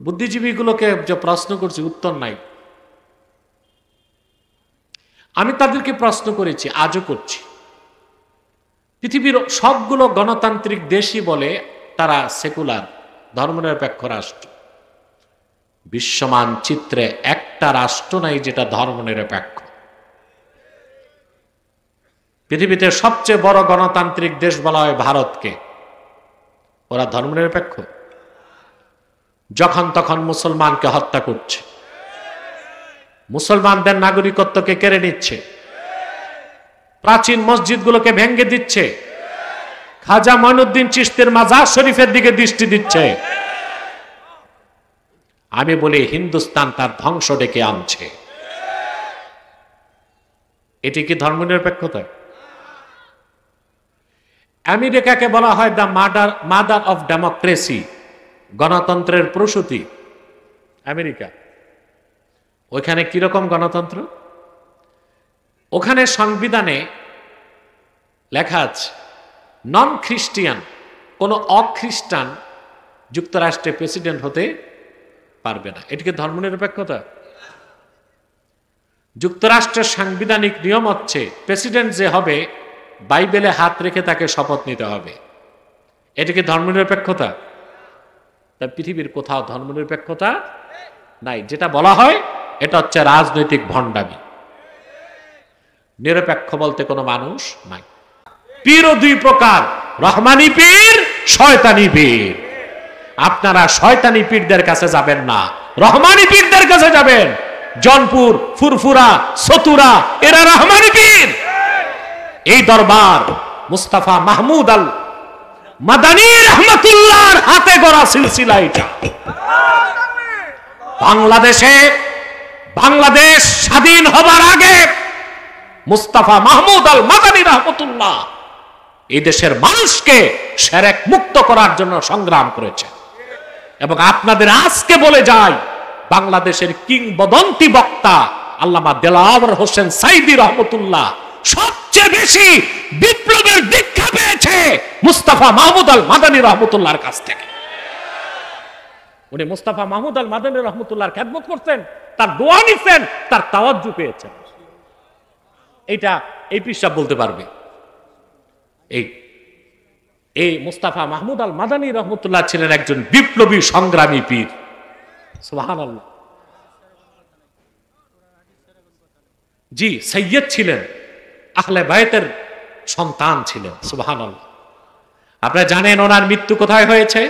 বুদ্ধিজীবীগুলোকে যে প্রশ্ন করছি উত্তর নাই। আমি তাদেরকে প্রশ্ন করেছি, আজও করছি। পৃথিবীর সবগুলো গণতান্ত্রিক দেশই বলে তারা সেকুলার, ধর্মনিরপেক্ষ রাষ্ট্র। বিশ্বমান চিত্রে একটা রাষ্ট্র নাই যেটা ধর্মনিরপেক্ষ। পৃথিবীতে সবচেয়ে বড় গণতান্ত্রিক দেশ বলা হয় ভারতকে। ওরা ধর্মনিরপেক্ষ? যখন তখন মুসলমানকে হত্যা করছে, মুসলমানদের নাগরিকত্বকে কেড়ে নিচ্ছে, প্রাচীন মসজিদগুলোকে ভেঙে দিচ্ছে, খাজা মঈনুদ্দিন চিশতির মাজার শরীফের দিকে দৃষ্টি দিচ্ছে। আমি বলি হিন্দুস্তান তার ধ্বংস ডেকে আনছে। এটি কি ধর্মনিরপেক্ষতা? আমেরিকাকে বলা হয় দ্য মাদার অফ ডেমোক্রেসি, গণতন্ত্রের প্রসূতি আমেরিকা। ওইখানে কিরকম গণতন্ত্র? ওখানে সংবিধানে লেখা আছে নন খ্রিস্টিয়ান, কোন অখ্রিস্টান যুক্তরাষ্ট্রে প্রেসিডেন্ট হতে পারবে না। এটিকে ধর্মনিরপেক্ষতা? যুক্তরাষ্ট্রের সাংবিধানিক নিয়ম হচ্ছে প্রেসিডেন্ট যে হবে বাইবেলে হাত রেখে তাকে শপথ নিতে হবে। এটিকে ধর্মনিরপেক্ষতা? তাই পৃথিবীর কোথাও ধর্মনিরপেক্ষতা নাই। যেটা বলা হয় এটা হচ্ছে রাজনৈতিক ভণ্ডামি। নিরপেক্ষ বলতে কোনো মানুষ নাই। পীরও দুই প্রকার, রহমানি পীর, শয়তানি পীর। আপনারা শয়তানি পীরদের কাছে যাবেন না, রহমানি পীরদের কাছে যাবেন। জনপুর, ফুরফুরা, সতুরা এরা রহমানি পীর। এই দরবার মুস্তাফা মাহমুদ আল মাদানী রহমাতুল্লাহর হাতে গড়া সিলসিলা এটা। বাংলাদেশ স্বাধীন হবার আগে মুস্তাফা মাহমুদ আল মাদানী রহমাতুল্লাহ এই দেশের মানুষকে শিরক মুক্ত করার জন্য সংগ্রাম করেছেন। এবং আপনাদের আজকে বলে যায়, বাংলাদেশের কিংবদন্তি বক্তা আল্লামা দেলাওয়ার হোসেন সাইদি রহমতুল্লাহ সবচেয়ে বেশি বিপ্লবের দীক্ষা পেয়েছে মুস্তাফা মাহমুদ আল মাদানী রহমতুল্লাহর কাছ থেকে। উনি মুস্তাফা মাহমুদ আল মাদানী রহমতুল্লাহর খেদমত করছেন, তার দোয়া নিছেন, তার তাওয়াজ্জু পেয়েছেন। এটা এই পৃষ্ঠা বলতে পারবে। এই মুস্তাফা মাহমুদ আল মাদানী রহমতুল্লাহ ছিলেন একজন বিপ্লবী সংগ্রামী পীর। সুবহানাল্লাহ। জি, সৈয়দ ছিলেন, আহলে বায়তের সন্তান ছিলেন। সুবহানাল্লাহ। আপনারা জানেন ওনার মৃত্যু কোথায় হয়েছে?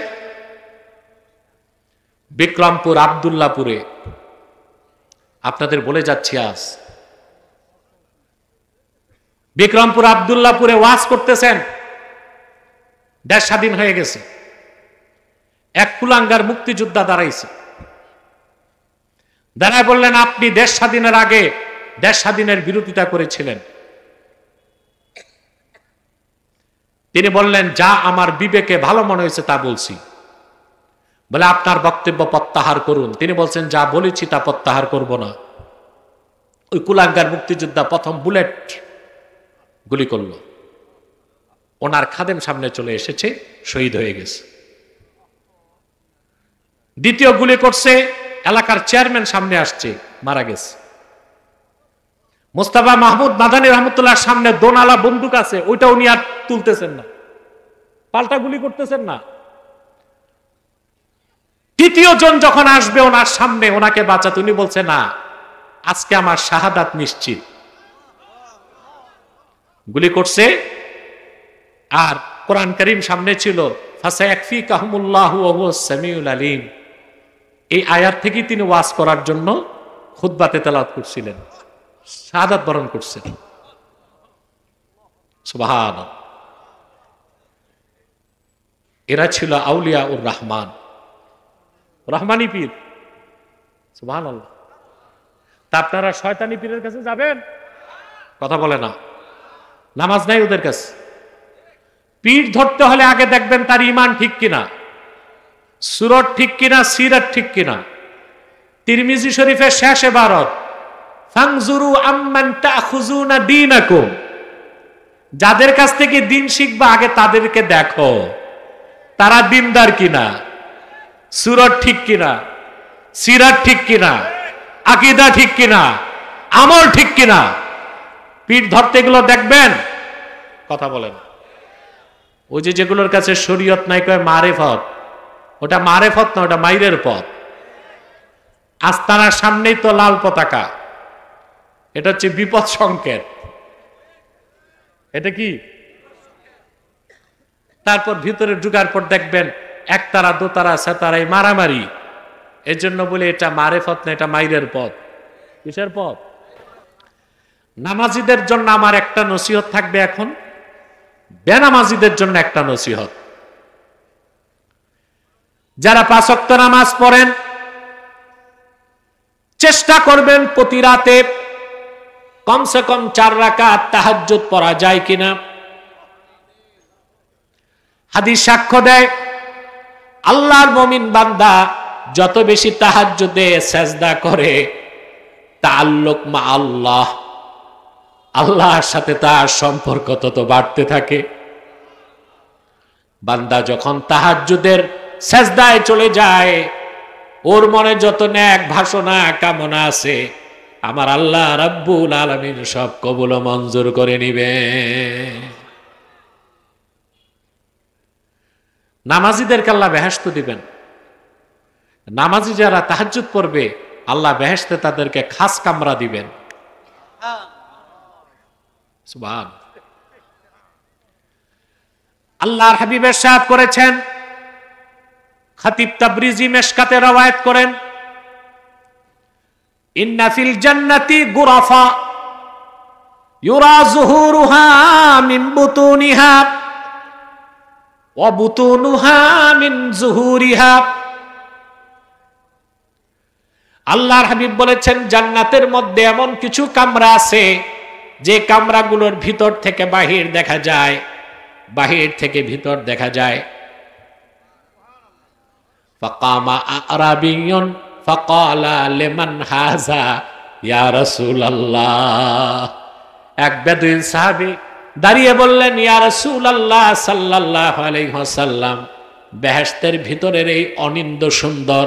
বিক্রমপুর আব্দুল্লাহপুরে। আপনাদের বলে যাচ্ছি, আজ বিক্রমপুর আব্দুল্লাহপুরে ওয়াজ করতেছেন, দেশ স্বাধীন হয়ে গেছে। এক কুলাঙ্গার মুক্তিযোদ্ধা দাঁড়াইছে, দাঁড়ায় বললেন, আপনি দেশ স্বাধীনের আগে দেশ স্বাধীনের বিরোধিতা করেছিলেন। তিনি বললেন, যা আমার বিবেকে ভালো মনে হয়েছে তা বলছি। বলে, আপনার বক্তব্য প্রত্যাহার করুন। তিনি বলছেন, যা বলেছি তা প্রত্যাহার করব না। ওই কুলাঙ্গার মুক্তিযোদ্ধা প্রথম বুলেট গুলি করল, ওনার খাদেম সামনে চলে এসেছে, শহীদ হয়ে গেছে। দ্বিতীয় গুলি করছে, এলাকার চেয়ারম্যান সামনে আসছে, মারা গেছে। মুস্তাফা মাহমুদ মাদানী রহমতুল্লাহর সামনে দোনালা বন্দুক আছে, ওইটা উনি আর তুলতেছেন না, পাল্টা গুলি করতেছেন না। তৃতীয় জন যখন আসবে ওনার সামনে ওনাকে বাঁচাতে, উনি বলছে, না, আজকে আমার শাহাদাত নিশ্চিত। গুলি করছে, আর কোরআন কারীম সামনে ছিল, ফাসায়াকফিকাহুমুল্লাহু ওয়া হুয়াস সামিউল আলিম। এই আয়াত থেকে তিনি ওয়াজ করার জন্য খুতবাতে তেলাওয়াত করছিলেন, শাহাদাত বরণ করছেন। সুবহানাল্লাহ। এরা ছিল আউলিয়া উর রহমান, রহমানি পীর। সুবহানাল্লাহ। তা আপনারা শয়তানি পীরের কাছে যাবেন? কথা বলে না, নামাজ নাই ওদের কাছে। পীর ধরতে হলে আগে দেখবেন তার ঈমান ঠিক কিনা, সুরত ঠিক কিনা, সিরাত ঠিক কিনা। তিরমিজি শরীফের শেষ ইবারত, ফানজুরু আম্মান তাখুজুনা দীনাকুম, যাদের কাছ থেকে দিন শিখবা আগে তাদেরকে দেখো তারা দিনদার কিনা, সুরত ঠিক কিনা, সিরাত ঠিক কিনা, আকীদা ঠিক কিনা, আমল ঠিক কিনা, পীর ধরতে এগুলো দেখবেন। কথা বলেন। ওই যে যেগুলোর কাছে শরীয়ত নাই কয় মারেফত, ওটা মারেফত না, ওটা মাইরের পথ। আস্তানার সামনেই তো লাল পতাকা, এটা হচ্ছে বিপদ সংকেত। এটা কি? তারপর ভিতরে ঢুকার পর দেখবেন একতারা দোতারা সেতারাই মারামারি। এর জন্য বলে এটা মারেফত না, এটা মাইরের পথ। কিসের পথ? নামাজিদের জন্য আমার একটা নসিহত থাকবে এখন, বেনামাজিদের জন্য একটা নসিহত। যারা 5 ওয়াক্ত নামাজ পড়েন চেষ্টা করবেন প্রতি রাতে কমসে কম 4 রাকাত তাহাজ্জুদ পড়া যায় কিনা। হাদিস সাক্ষ্য দেয় আল্লাহর মুমিন বান্দা যত বেশি তাহাজ্জুদে সেজদা করে তাআল্লুক মা আল্লাহ, আল্লাহর সাথে তার সম্পর্ক তত বাড়তে থাকে। বান্দা যখন তাহাজ্জুদের সেজদায় চলে যায় ওর মনে যত নেক ভাসনা কামনা আছে আমার আল্লাহ রাব্বুল আলামিন সব কবুল ও মঞ্জুর করে নিবে। নামাজীদেরকে আল্লাহ বেহেশত দিবেন। নামাজি যারা তাহাজ্জুদ পড়বে আল্লাহ বেহেশতে তাদেরকে খাস কামরা দিবেন। সুবহান। আল্লাহর হাবিব ইরশাদ করেছেন, খতিব তাবরিজি মেশকাতে রওয়ায়াত করেন, ইন্না ফিল জান্নাতি গুরাফা ইউরা যুহুরুহা মিন বুতুনিহা ওয়া বুতুনুহা মিন যুহুরিহা। আল্লাহর হাবিব বলেছেন জান্নাতের মধ্যে এমন কিছু কামরা আছে যে কামরাগুলোর ভিতর থেকে বাহির দেখা যায়, বাহির থেকে ভিতর দেখা যায়। ফাকামা আরাবিয়ুন ফাকালা লিমান হাযা ইয়া রাসূলুল্লাহ। এক বেদুইন সাহাবী দাঁড়িয়ে বললেন, ইয়া রাসূলুল্লাহ সাল্লাল্লাহু আলাইহি ওয়াসাল্লাম, বেহেশতের ভিতরের এই অনিন্দ সুন্দর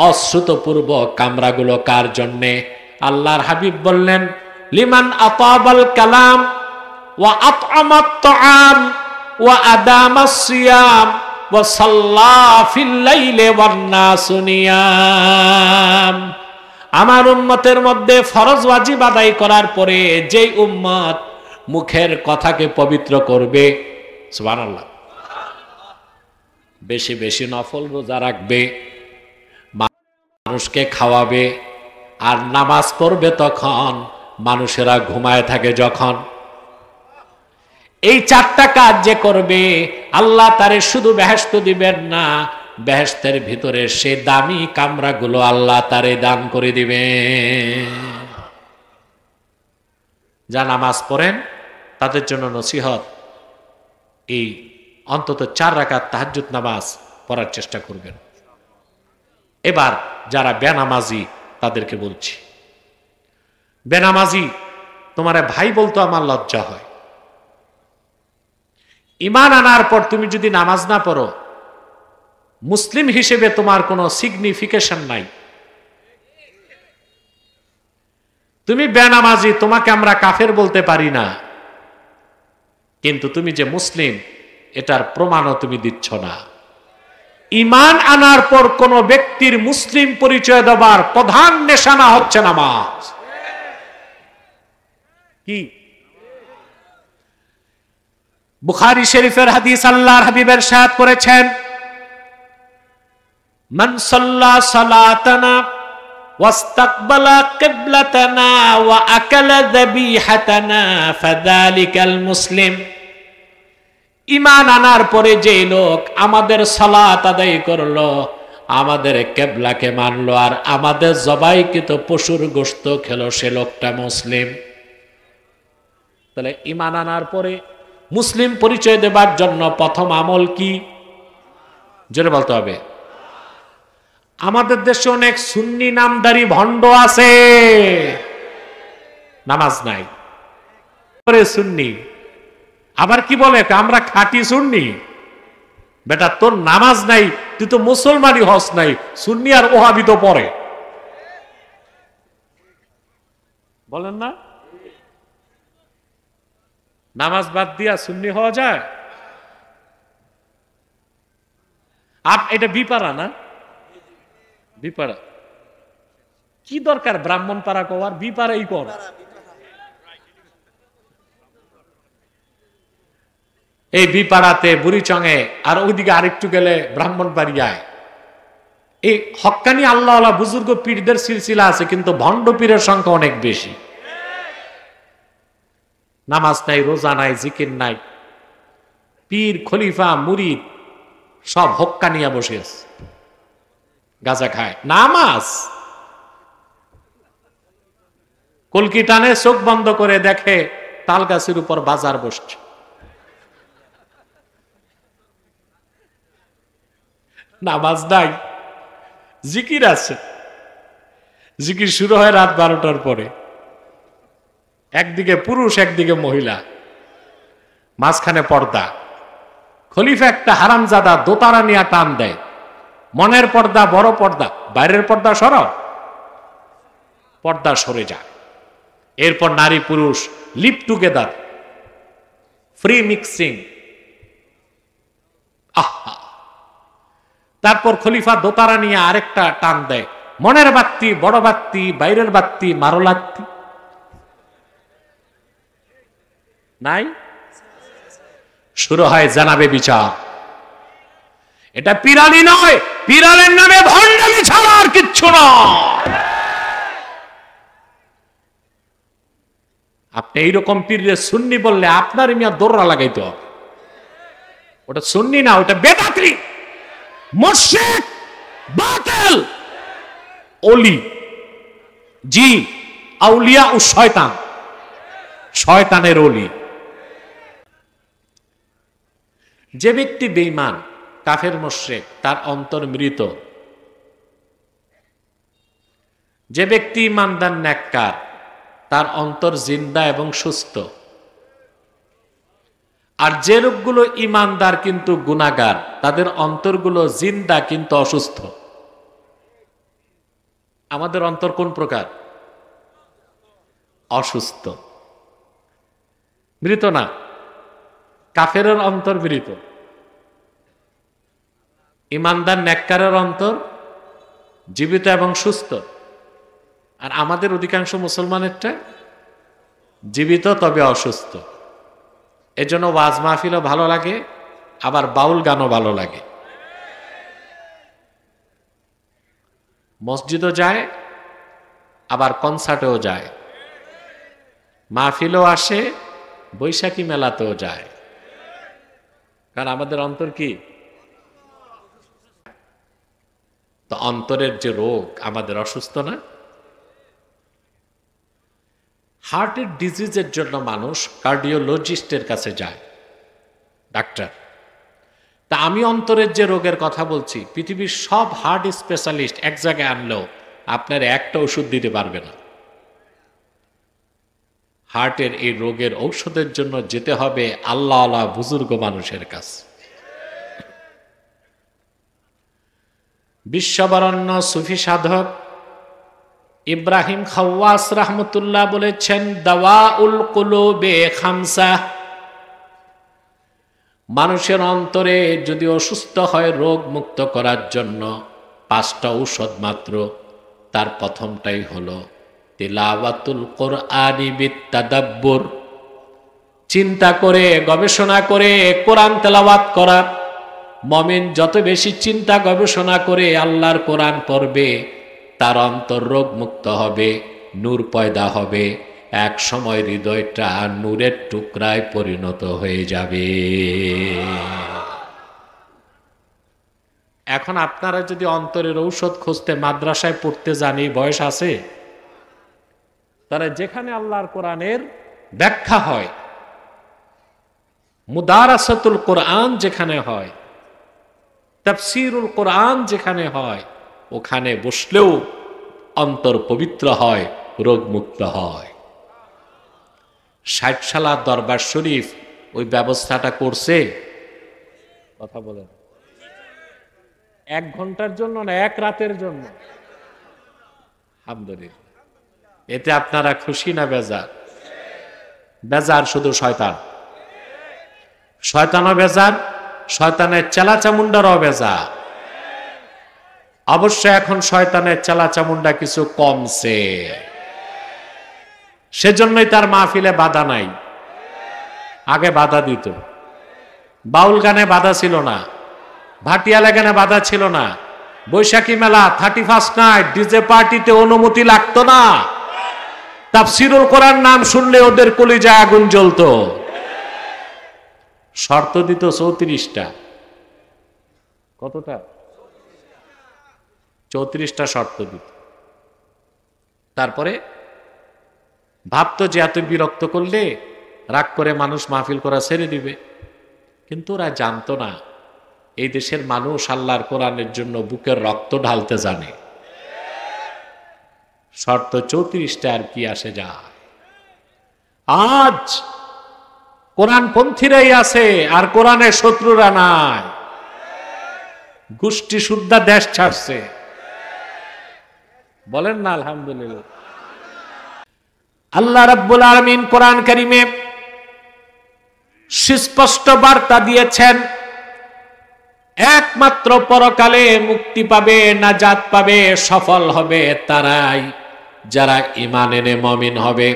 অশ্রুতপূর্ব কামরাগুলো কার জন্যে? আল্লাহর হাবিব বললেন, লিমান আতাবাল কালাম ওয়া আত'আমাত তাআম ওয়া আদামাস সিয়াম ওয়া সাল্লা ফিল লাইলি ওয়ান নাসু নিয়াম। আমার উম্মতের মধ্যে ফরজ ওয়াজিব আদায় করার পরে যেই উম্মত মুখের কথাকে পবিত্র করবে, সুবহানাল্লাহ, বেশি বেশি নফল রোজা রাখবে, মানুষকে খাওয়াবে, আর নামাজ পড়বে তখন মানুষেরা ঘুমায় থাকে যখন, এই 4টা কাজ যে করবে আল্লাহ তারে শুধু বেহেশত দিবেন না, বেহেশতের ভিতরে সে দামি কামরাগুলো আল্লাহ তারে দান করে দিবে। যা নামাজ পড়েন তাদের জন্য নসিহত, এই অন্তত 4 রাকাত তাহাজ্জুদ নামাজ পড়ার চেষ্টা করবেন। এবার যারা বেনামাজি তাদেরকে বলছি, বেনামাজি তোমারে ভাই বলতো আমার লজ্জা হয়। ঈমান আনার পর তুমি যদি নামাজ না পড়ো মুসলিম হিসেবে তোমার কোনো সিগনিফিকেশন নাই। তুমি বেনামাজি, তোমাকে আমরা কাফের বলতে পারি না, কিন্তু তুমি যে মুসলিম এটার প্রমাণও তুমি দিচ্ছ না। ঈমান আনার পর কোন ব্যক্তির মুসলিম পরিচয় দেবার প্রধান নিশানা হচ্ছে নামাজ। কি? বুখারী শরীফের হাদিস, আল্লাহর হাবিব ইরশাদ করেছেন, মান সাল্লা সালাতানা ওয়াস্তাকবালা কিবলাতানা ওয়া আকালা যাবিহাতানা ফাযালিকাল মুসলিম। ঈমান আনার পরে যে লোক আমাদের সালাত আদায় করলো, আমাদের কিবলাকে মানলো, আর আমাদের জবাইকৃত পশুর গোশত খেলো, সে লোকটা মুসলিম। তাহলে ঈমান আনার পরে মুসলিম পরিচয় দেবার জন্য প্রথম আমল কি? জোরে বলতে হবে। আমাদের দেশে অনেক সুন্নি নামদারি ভণ্ড আছে, নামাজ নাই, সুন্নি, আবার কি বলে আমরা খাঁটি সুন্নি। বেটা তোর নামাজ নাই, তুই তো মুসলমানই হস নাই, সুন্নি আর ওহাবি তো পরে। বলেন না? নামাজ বাদ দিয়া সুন্নি হওয়া যায়? এটা বিপাড়া না? বিপাড়া কি দরকার ব্রাহ্মণ পাড়া কর, বিপাড়াই কর। এই বিপাড়াতে বুড়িচঙে আর ওইদিকে আরেকটু গেলে ব্রাহ্মণ বাড়িয়ায় এই হক্কানি আল্লাহ বুজুর্গ পীরদের সিলসিলা আছে, কিন্তু ভণ্ড পীরের সংখ্যা অনেক বেশি। নামাজ নাই, রোজা নাই, জিকির নাই, পীর খলিফা মুরিদ সব হক্কানিয়া বসে আছে, গাঁজা খায়। নামাজ কলকি টানে, চোখ বন্ধ করে দেখে তাল গাছের উপর বাজার বসছে। নামাজ নাই, জিকির আছে, জিকির শুরু হয় রাত 12টার পরে। একদিকে পুরুষ, একদিকে মহিলা, মাঝখানে পর্দা। খলিফা একটা হারামজাদা দোতারা নিয়ে টান দেয়, মনের পর্দা বড় পর্দা, বাইরের পর্দা সরাও, পর্দা সরে যায়। এরপর নারী পুরুষ লিভ টুগেদার, ফ্রি মিক্সিং। আহা, তারপর খলিফা দোতারা নিয়ে আরেকটা টান দেয়, মনের বাত্তি বড় বাত্তি, বাইরের বাত্তি মারো লাত্তি। নাই, শুরু হয় জানাবে বিচার। এটা পিরালি নয়, পিরালের নামে ভণ্ডামি ছাড়া আর কিচ্ছু নয়। আপনি এইরকম পীরে সুন্নি বললে আপনার মিয়া দৌড়া লাগাইতে হবে। ওটা সুন্নি না, ওটা বেদাতি, মুশরিক, বাতিল, ওলি, জি, আউলিয়া ও শয়তান, শয়তানের ওলি। যে ব্যক্তি বেঈমান, কাফের, মুশরিক, তার অন্তর মৃত। যে ব্যক্তি ইমানদার নেককার, তার অন্তর জিন্দা এবং সুস্থ। আর যে লোকগুলো ইমানদার কিন্তু গুনাহগার, তাদের অন্তরগুলো জিন্দা কিন্তু অসুস্থ। আমাদের অন্তর কোন প্রকার? অসুস্থ, মৃত না। কাফেরের অন্তর মৃত, ইমানদার নেককারের অন্তর জীবিত এবং সুস্থ। আর আমাদের অধিকাংশ মুসলমানেরটা জীবিত তবে অসুস্থ। এজন্য ওয়াজ মাহফিলও ভালো লাগে, আবার বাউল গানও ভালো লাগে। মসজিদও যায়, আবার কনসার্টেও যায়, মাহফিলও আসে, বৈশাখী মেলাতেও যায়। কারণ আমাদের অন্তর কি? তো অন্তরের যে রোগ, আমাদের অসুস্থ না? হার্টের ডিজিজের জন্য মানুষ কার্ডিওলজিস্টের কাছে যায়, ডাক্তার। তা আমি অন্তরের যে রোগের কথা বলছি, পৃথিবীর সব হার্ট স্পেশালিস্ট এক জায়গায় আনলেও আপনার একটা ওষুধ দিতে পারবে না। হার্টের এই রোগের ঔষধের জন্য যেতে হবে আল্লাহ আল্লাহ বুজুর্গ মানুষের কাছে। বিশ্ববরণ্য সুফি সাধক ইব্রাহিম খাওয়াস রাহমাতুল্লাহ বলেছেন, দাওয়াউল কুলুবে খামসা। মানুষের অন্তরে যদি অসুস্থ হয়, রোগ মুক্ত করার জন্য 5টা ঔষধ মাত্র। তার প্রথমটাই হলো তিলাওয়াতুল কোরআনি বিত্তাদাব্বুর, চিন্তা করে গবেষণা করে কোরআন তেলাওয়াত করা। মুমিন যত বেশি চিন্তা গবেষণা করে আল্লাহর কোরআন পড়বে, তার অন্তর রোগ মুক্ত হবে, নূর পয়দা হবে, এক সময় হৃদয়টা নূরের টুকরায় পরিণত হয়ে যাবে। এখন আপনারা যদি অন্তরের ঔষধ খুঁজতে মাদ্রাসায় পড়তে যান, এই বয়স আছে, তারা যেখানে আল্লাহর কোরআনের ব্যাখ্যা হয়, মুদারাসাতুল কোরআন যেখানে হয়, তাফসীরুল কোরআন যেখানে হয়, ওখানে বসলেও অন্তর পবিত্র হয়, রোগ মুক্ত হয়। 60 সালার দরবার শরীফ ওই ব্যবস্থাটা করছে। কথা বলেন, 1 ঘন্টার জন্য না 1 রাতের জন্য? আলহামদুলিল্লাহ। এতে আপনারা খুশি না বেজার? বেজার শুধু শয়তান, শয়তানও বেজার, শয়তানের চেলা চামুন্ডারও বেজার। অবশ্য এখন শয়তানের চেলা চামুন্ডা কিছু কমছে, সেজন্যই তার মাহফিলে বাধা নাই। আগে বাধা দিত, বাউল গানে বাধা ছিল না, ভাটিয়ালা গানে বাধা ছিল না, বৈশাখী মেলা 31 নাইট ডিজে পার্টিতে অনুমতি লাগতো না। তাফসীরুল কোরআন নাম শুনলে ওদের কলিজায় আগুন জ্বলতো। শর্ত দিত 34টা। কতটা? 34টা শর্ত দিত। তারপরে ভাবতো যে এত বিরক্ত করলে রাগ করে মানুষ মাহফিল করা ছেড়ে দিবে, কিন্তু ওরা জানতো না এই দেশের মানুষ আল্লাহর কোরআনের জন্য বুকের রক্ত ঢালতে জানে। শর্ত 34টা, আর কি আসে যায়। আজ কোরআনপন্থীরাই আছে আর কোরআনের শত্রুরা নাই। গোষ্ঠী সুদ্ধা দেশ ছাড়ছে, বলেন না আলহামদুলিল্লাহ। আল্লাহ রাব্বুল আলামিন কোরআন কারীমে সুস্পষ্ট বার্তা দিয়েছেন, একমাত্র পরকালে মুক্তি পাবে, নাজাত পাবে, সফল হবে তারাই যারা ঈমান এনে মুমিন হবে।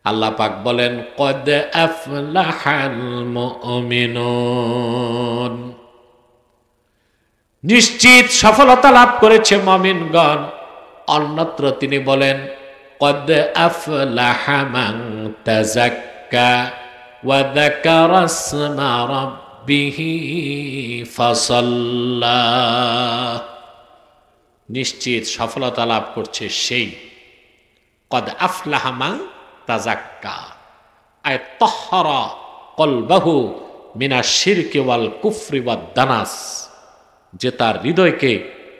আল্লাহ পাক বলেন, কদ আফলাহাল মুমিনুন, নিশ্চিত সফলতা লাভ করেছে মুমিনগণ। অন্যত্র তিনি বলেন, কদ আফলাহা মান তাযাক্কা ওয়া যাকারা ইসমা রাব্বিহি ফাসাল্লা, নিশ্চিত সফলতা লাভ করছে সেই কদ আফলাহা মান তাযাক্কা, আয় তাহহারা কলবাহু মিনাশ শিরকি ওয়াল কুফরি ওয়াদ দানাস, যে তার হৃদয়কে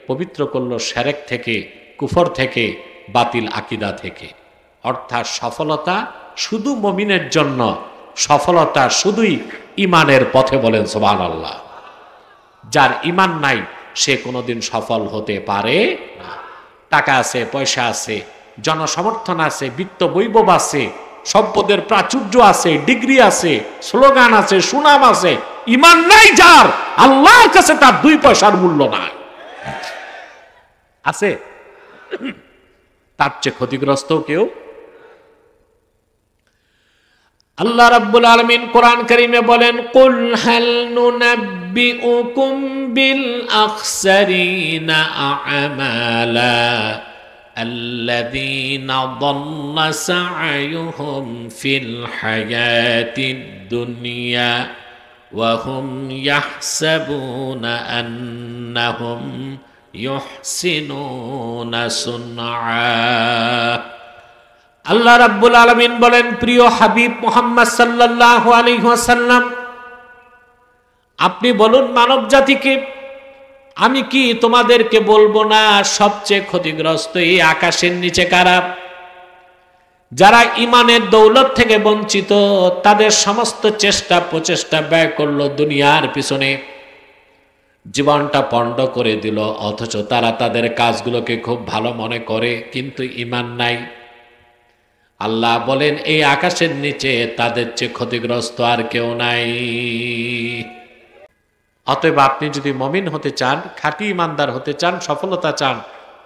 পবিত্র করলো শিরক থেকে, কুফর থেকে, বাতিল আকীদা থেকে। অর্থাৎ সফলতা শুধু মুমিনের জন্য, সফলতা শুধুই ঈমানের পথে, বলেন সুবহানাল্লাহ। যার ঈমান নাই সে কোনোদিন সফল হতে পারে না। টাকা আছে, পয়সা আছে, জনসমর্থন আছে, বিত্ত বৈভব আছে, সম্পদের প্রাচুর্য আছে, ডিগ্রি আছে, স্লোগান আছে, সুনাম আছে, ঈমান নাই যার, আল্লাহর কাছে তার 2 পয়সার মূল্য নাই। আছে? তার চেয়ে ক্ষতিগ্রস্ত কেউ। আল্লাহ রাব্বুল আলামিন কোরআন কারীমে বলেন, কুল হাল নুনাব্বিউকুম বিল আখসারিনা আমালা আল্লাযীনা দাল্লা সা'য়ুহুম ফিল হায়াতিদ দুনিয়া ওয়া হুম ইয়াহসাবুনা আন্নাহুম ইউহসিনুনা সুনআ। আল্লাহ রাব্বুল আলামিন বলেন, প্রিয় হাবিব মুহাম্মদ সাল্লাল্লাহু আলাইহি ওয়াসাল্লাম, আপনি বলুন মানব জাতিকে, আমি কি তোমাদেরকে বলবো না সবচেয়ে ক্ষতিগ্রস্ত এই আকাশের নিচে কারা? যারা ঈমানের দৌলত থেকে বঞ্চিত, তাদের সমস্ত চেষ্টা প্রচেষ্টা ব্যয় করলো দুনিয়ার পিছনে, জীবনটা পণ্ড করে দিল, অথচ তারা তাদের কাজগুলোকে খুব ভালো মনে করে, কিন্তু ঈমান নাই। আল্লাহ বলেন, এই আকাশের নিচে তাদের চেয়ে ক্ষতিগ্রস্ত আর কেউ নাই। অতএব আপনি যদি মুমিন হতে চান, খাঁটি ঈমানদার হতে চান, সফলতা চান,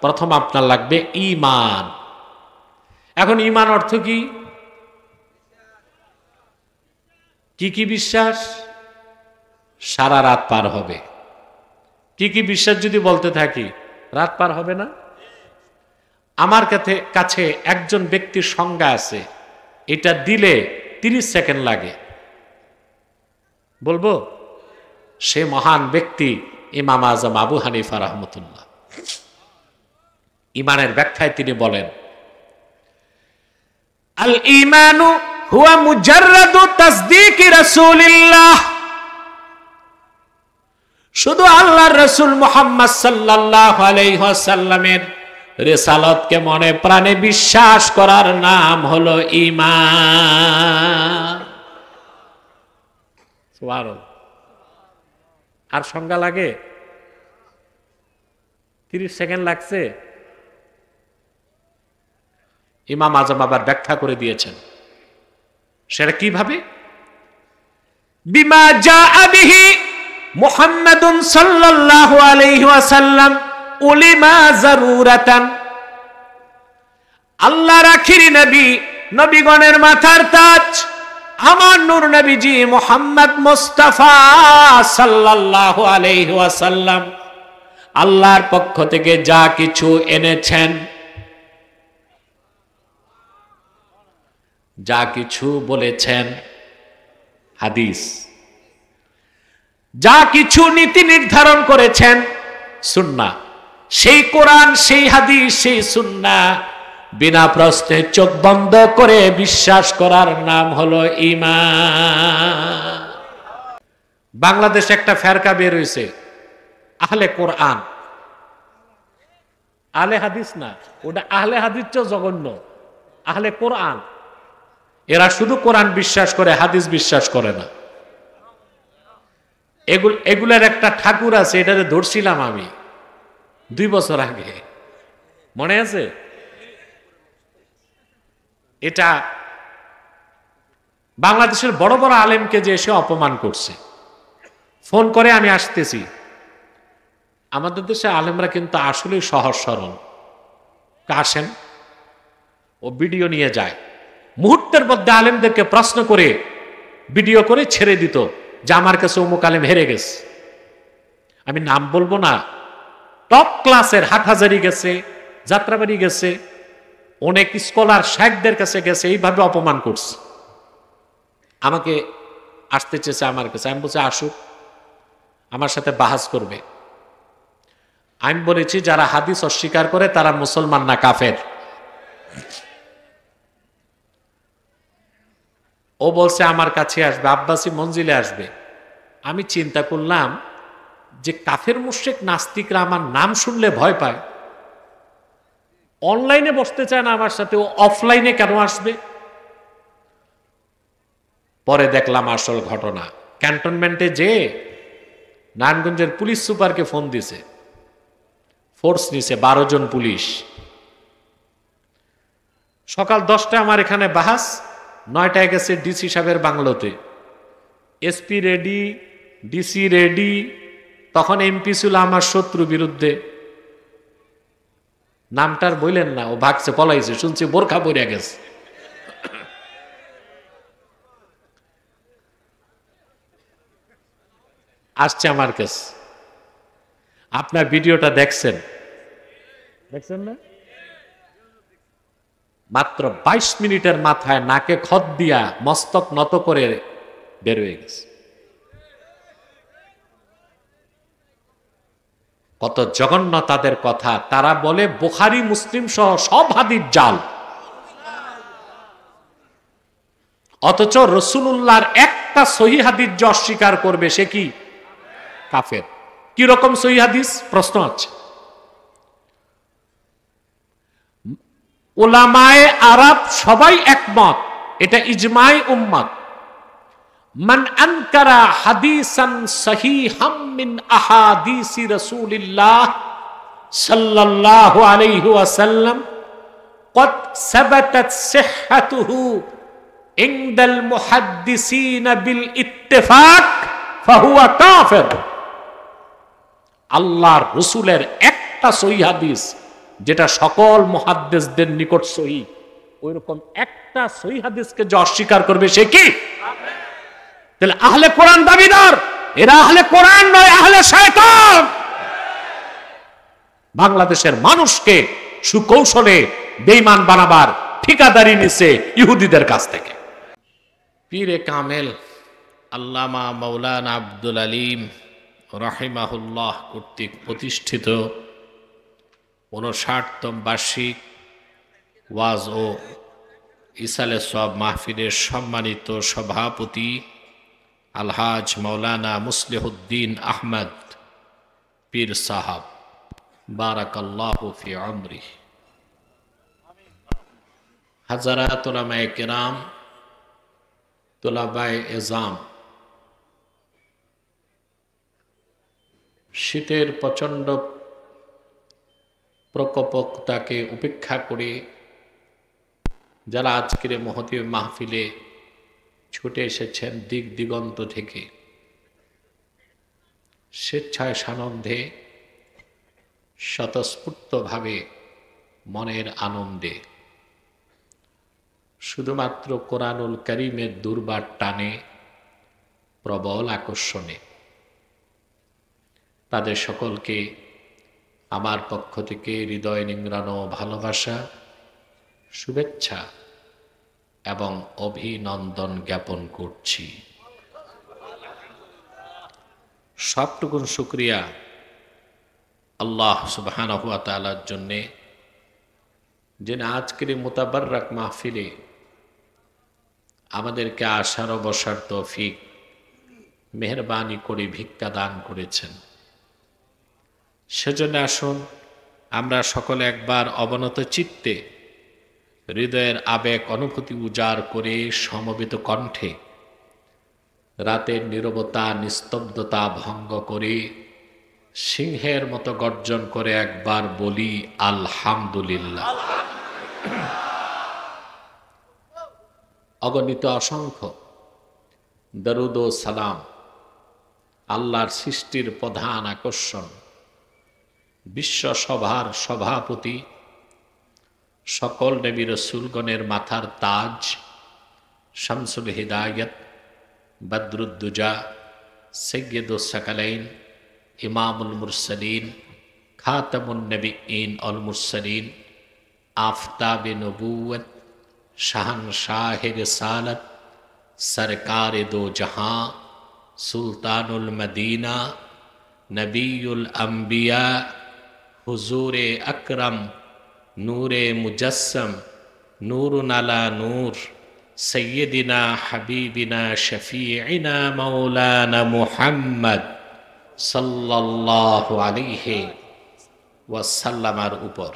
প্রথম আপনার লাগবে ঈমান। এখন ঈমান অর্থ কি? কি কি বিশ্বাস? সারা রাত পার হবে। কি কি বিশ্বাস যদি বলতে থাকি, রাত পার হবে না? আমার কাছে একজন ব্যক্তির সংজ্ঞা আছে, এটা দিলে 30 সেকেন্ড লাগে। বলবো? সে মহান ব্যক্তি ইমাম আজম আবু হানিফা রাহমাতুল্লাহ। ঈমানের ব্যাখ্যায় তিনি বলেন, আল ঈমানু হুয়া মুজাররাদু তাসদীকি রাসূলিল্লাহ, শুধু আল্লাহর রাসূল মুহাম্মদ সাল্লাল্লাহু আলাইহি ওয়াসাল্লামের রিসালাতকে মনে প্রাণে বিশ্বাস করার নাম হলো ঈমান। সুবহানাল্লাহ। আর সংজ্ঞা লাগে? 30 সেকেন্ড লাগছে? ইমাম আজম আবার ব্যাখ্যা করে দিয়েছেন। সেটা কিভাবে? বিমা জাআ বিহি মুহাম্মাদুন সাল্লাল্লাহু আলাইহি ওয়াসাল্লাম উলিমা যারুরাতান। আল্লাহর আখির নবী, নবীগণের মাথার তাজ আমার নূর নবীজি মুহাম্মদ মুস্তাফা সাল্লাল্লাহু আলাইহি ওয়াসাল্লাম আল্লাহর পক্ষ থেকে যা কিছু এনেছেন, যা কিছু বলেছেন হাদিস, যা কিছু নীতি নির্ধারণ করেছেন সুন্নাহ, সেই কোরআন, সেই হাদিস, সেই সুন্নাহ বিনা প্রশ্নে চোখ বন্ধ করে বিশ্বাস করার নাম হলো ঈমান। বাংলাদেশে একটা ফেরকা বের হয়েছে, আহলে কোরআন। আহলে হাদিস না, ওটা আহলে হাদিস চেয়ে জঘন্য, আহলে কোরআন। এরা শুধু কোরআন বিশ্বাস করে, হাদিস বিশ্বাস করে না। এগুলার একটা ঠাকুর আছে, এটারে ধরছিলাম আমি 2 বছর আগে, মনে আছে? এটা বাংলাদেশের বড় বড় আলেমকে যে এসে অপমান করছে, ফোন করে আমি আসতেছি। আমাদের দেশে আলেমরা কিন্তু আসলে সহজ সরল, আসেন, ও ভিডিও নিয়ে যায়, মুহূর্তের মধ্যে আলেমদেরকে প্রশ্ন করে ভিডিও করে ছেড়ে দিত যে আমার কাছে অমুক আলেম হেরে গেছে। আমি নাম বলবো না, টপ ক্লাসের হাটহাজারি গেছে, যাত্রাবাড়ি গেছে, অনেক স্কলার শেখদের কাছে গেছে, এইভাবে অপমান করছে। আমাকে আসতে চেয়েছে আমার কাছে, আমি বলছি আসুক, আমার সাথে বাহাস করবে। আমি বলেছি যারা হাদিস অস্বীকার করে তারা মুসলমান না, কাফের। ও বলছে আমার কাছে আসবে, আব্বাসী মঞ্জিলে আসবে। আমি চিন্তা করলাম যে কাফের মুশরিক নাস্তিকরা আমার নাম শুনলে ভয় পায়, অনলাইনে বসতে চায় না আমার সাথে, ও অফলাইনে কেন আসবে? পরে দেখলাম আসল ঘটনা। ক্যান্টনমেন্টে যে নারায়ণগঞ্জের পুলিশ সুপারকে ফোন দিছে, ফোর্স নিছে 12 জন পুলিশ। সকাল 10টায় আমার এখানে বাহাস, 9টায় গেছে ডিসি সাহেবের বাংলোতে। SP ready, DC ready. তখন এমপি ছিল আমার শত্রু বিরুদ্ধে, নামটার বললেন না, ও ভাগছে, পলাইছে, শুনছি বোরখা পরিয়া গেছে। আসছে আমার কাছে। আপনার ভিডিওটা দেখছেন না? মাত্র 22 মিনিটের মাথায় নাকে খত দিয়া মস্তক নত করে বের হয়ে গেছে। কত জঘন্য তাদের কথা। তারা বলে বুখারী মুসলিম সহ সব হাদিস জাল, অথচ রাসূলুল্লাহর একটা সহিহ হাদিস যে অস্বীকার করবে সে কি কাফের। কি রকম সহিহ হাদিস? প্রশ্ন আছে। উলামায়ে আরব সবাই একমত, এটা ইজমায়ে উম্মত। মান আনকারা হাদিসান সহিহাম মিন আহাদিসি রাসূলিল্লাহ সাল্লাল্লাহু আলাইহি ওয়াসাল্লাম قد ثبتت صحته عند المحدثين بالاتفاق فهو كافر। আল্লাহর রাসূলের একটা সহিহ হাদিস যেটা সকল মুহাদ্দিসদের নিকট সহিহ, ওইরকম একটা সহিহ হাদিসকে যে অস্বীকার করবে সে কি? তাহলে আহলে কোরআন দাবিদার, এরা আহলে কোরআন নয়, আহলে শয়তান। বাংলাদেশের মানুষকে সুকৌশলে বেঈমান বানাবার ঠিকাদারি নিছে ইহুদিদের কাছ থেকে। পীরে কামেল আল্লামা মাওলানা আব্দুল আলিম রাহিমাহুল্লাহ কর্তৃক প্রতিষ্ঠিত 59তম বার্ষিক ওয়াজ ও ইসালে সওয়াব মাহফিলের সম্মানিত সভাপতি আলহাজ মাওলানা মুসলিহুদ্দিন আহমদ পীর সাহাব, বারাকাল্লাহু ফি উমরি। হাজারাত উলামায়ে কেরাম, তুলাবায়ে এজাম, শীতের প্রচণ্ড প্রকোপতাকে উপেক্ষা করে যারা আজকের মহতী মাহফিলে ছুটে এসেছেন দিক দিগন্ত থেকে, স্বেচ্ছায় সানন্দে স্বতঃস্ফূর্তভাবে মনের আনন্দে শুধুমাত্র কোরআনুল কারীমের দুর্বার টানে প্রবল আকর্ষণে, তাদের সকলকে আমার পক্ষ থেকে হৃদয় নিংড়ানো ভালোবাসা, শুভেচ্ছা এবং অভিনন্দন জ্ঞাপন করছি। সবটুকুন শুকরিয়া আল্লাহ সুবহানাহু ওয়া তাআলার জন্যে, যিনি আজকের মুতাবাররাক মাহফিলে আমাদেরকে আসার ও বসার তৌফিক মেহেরবানি করে ভিক্ষা দান করেছেন। সেজন্য আসুন আমরা সকলে একবার অবনত চিত্তে হৃদয়ের আবেগ অনুভূতি উজাড় করে সমবেত কণ্ঠে রাতের নীরবতা নিস্তব্ধতা ভঙ্গ করে সিংহের মতো গর্জন করে একবার বলি আলহামদুলিল্লাহ। অগণিত অসংখ্য দরুদ ও সালাম আল্লাহর সৃষ্টির প্রধান আকর্ষণ, বিশ্বসভার সভাপতি, সকল নবী রাসূলগণের মাথার তাজ, শামসুল হিদায়াত, বদরুদ্দুজা, সৈয়দুস সাকালাইন, ইমামুল মুরসালিন, খাতামুন নবিয়্যিন অল মুরসালিন, আফতাবে নবুয়ত, শাহনশাহে রিসালত, সরকারে দো জাহাঁ, সুলতানুল মদিনা, নবিউল আম্বিয়া, হুজুরে আকরম, নূরে মুজস্সম, নূরুন আলা নূর, সৈয়দিনা হাবিবিনা শফিঈনা মাওলানা মুহাম্মদ সাল্লাল্লাহু আলাইহি ওয়াসাল্লামের উপর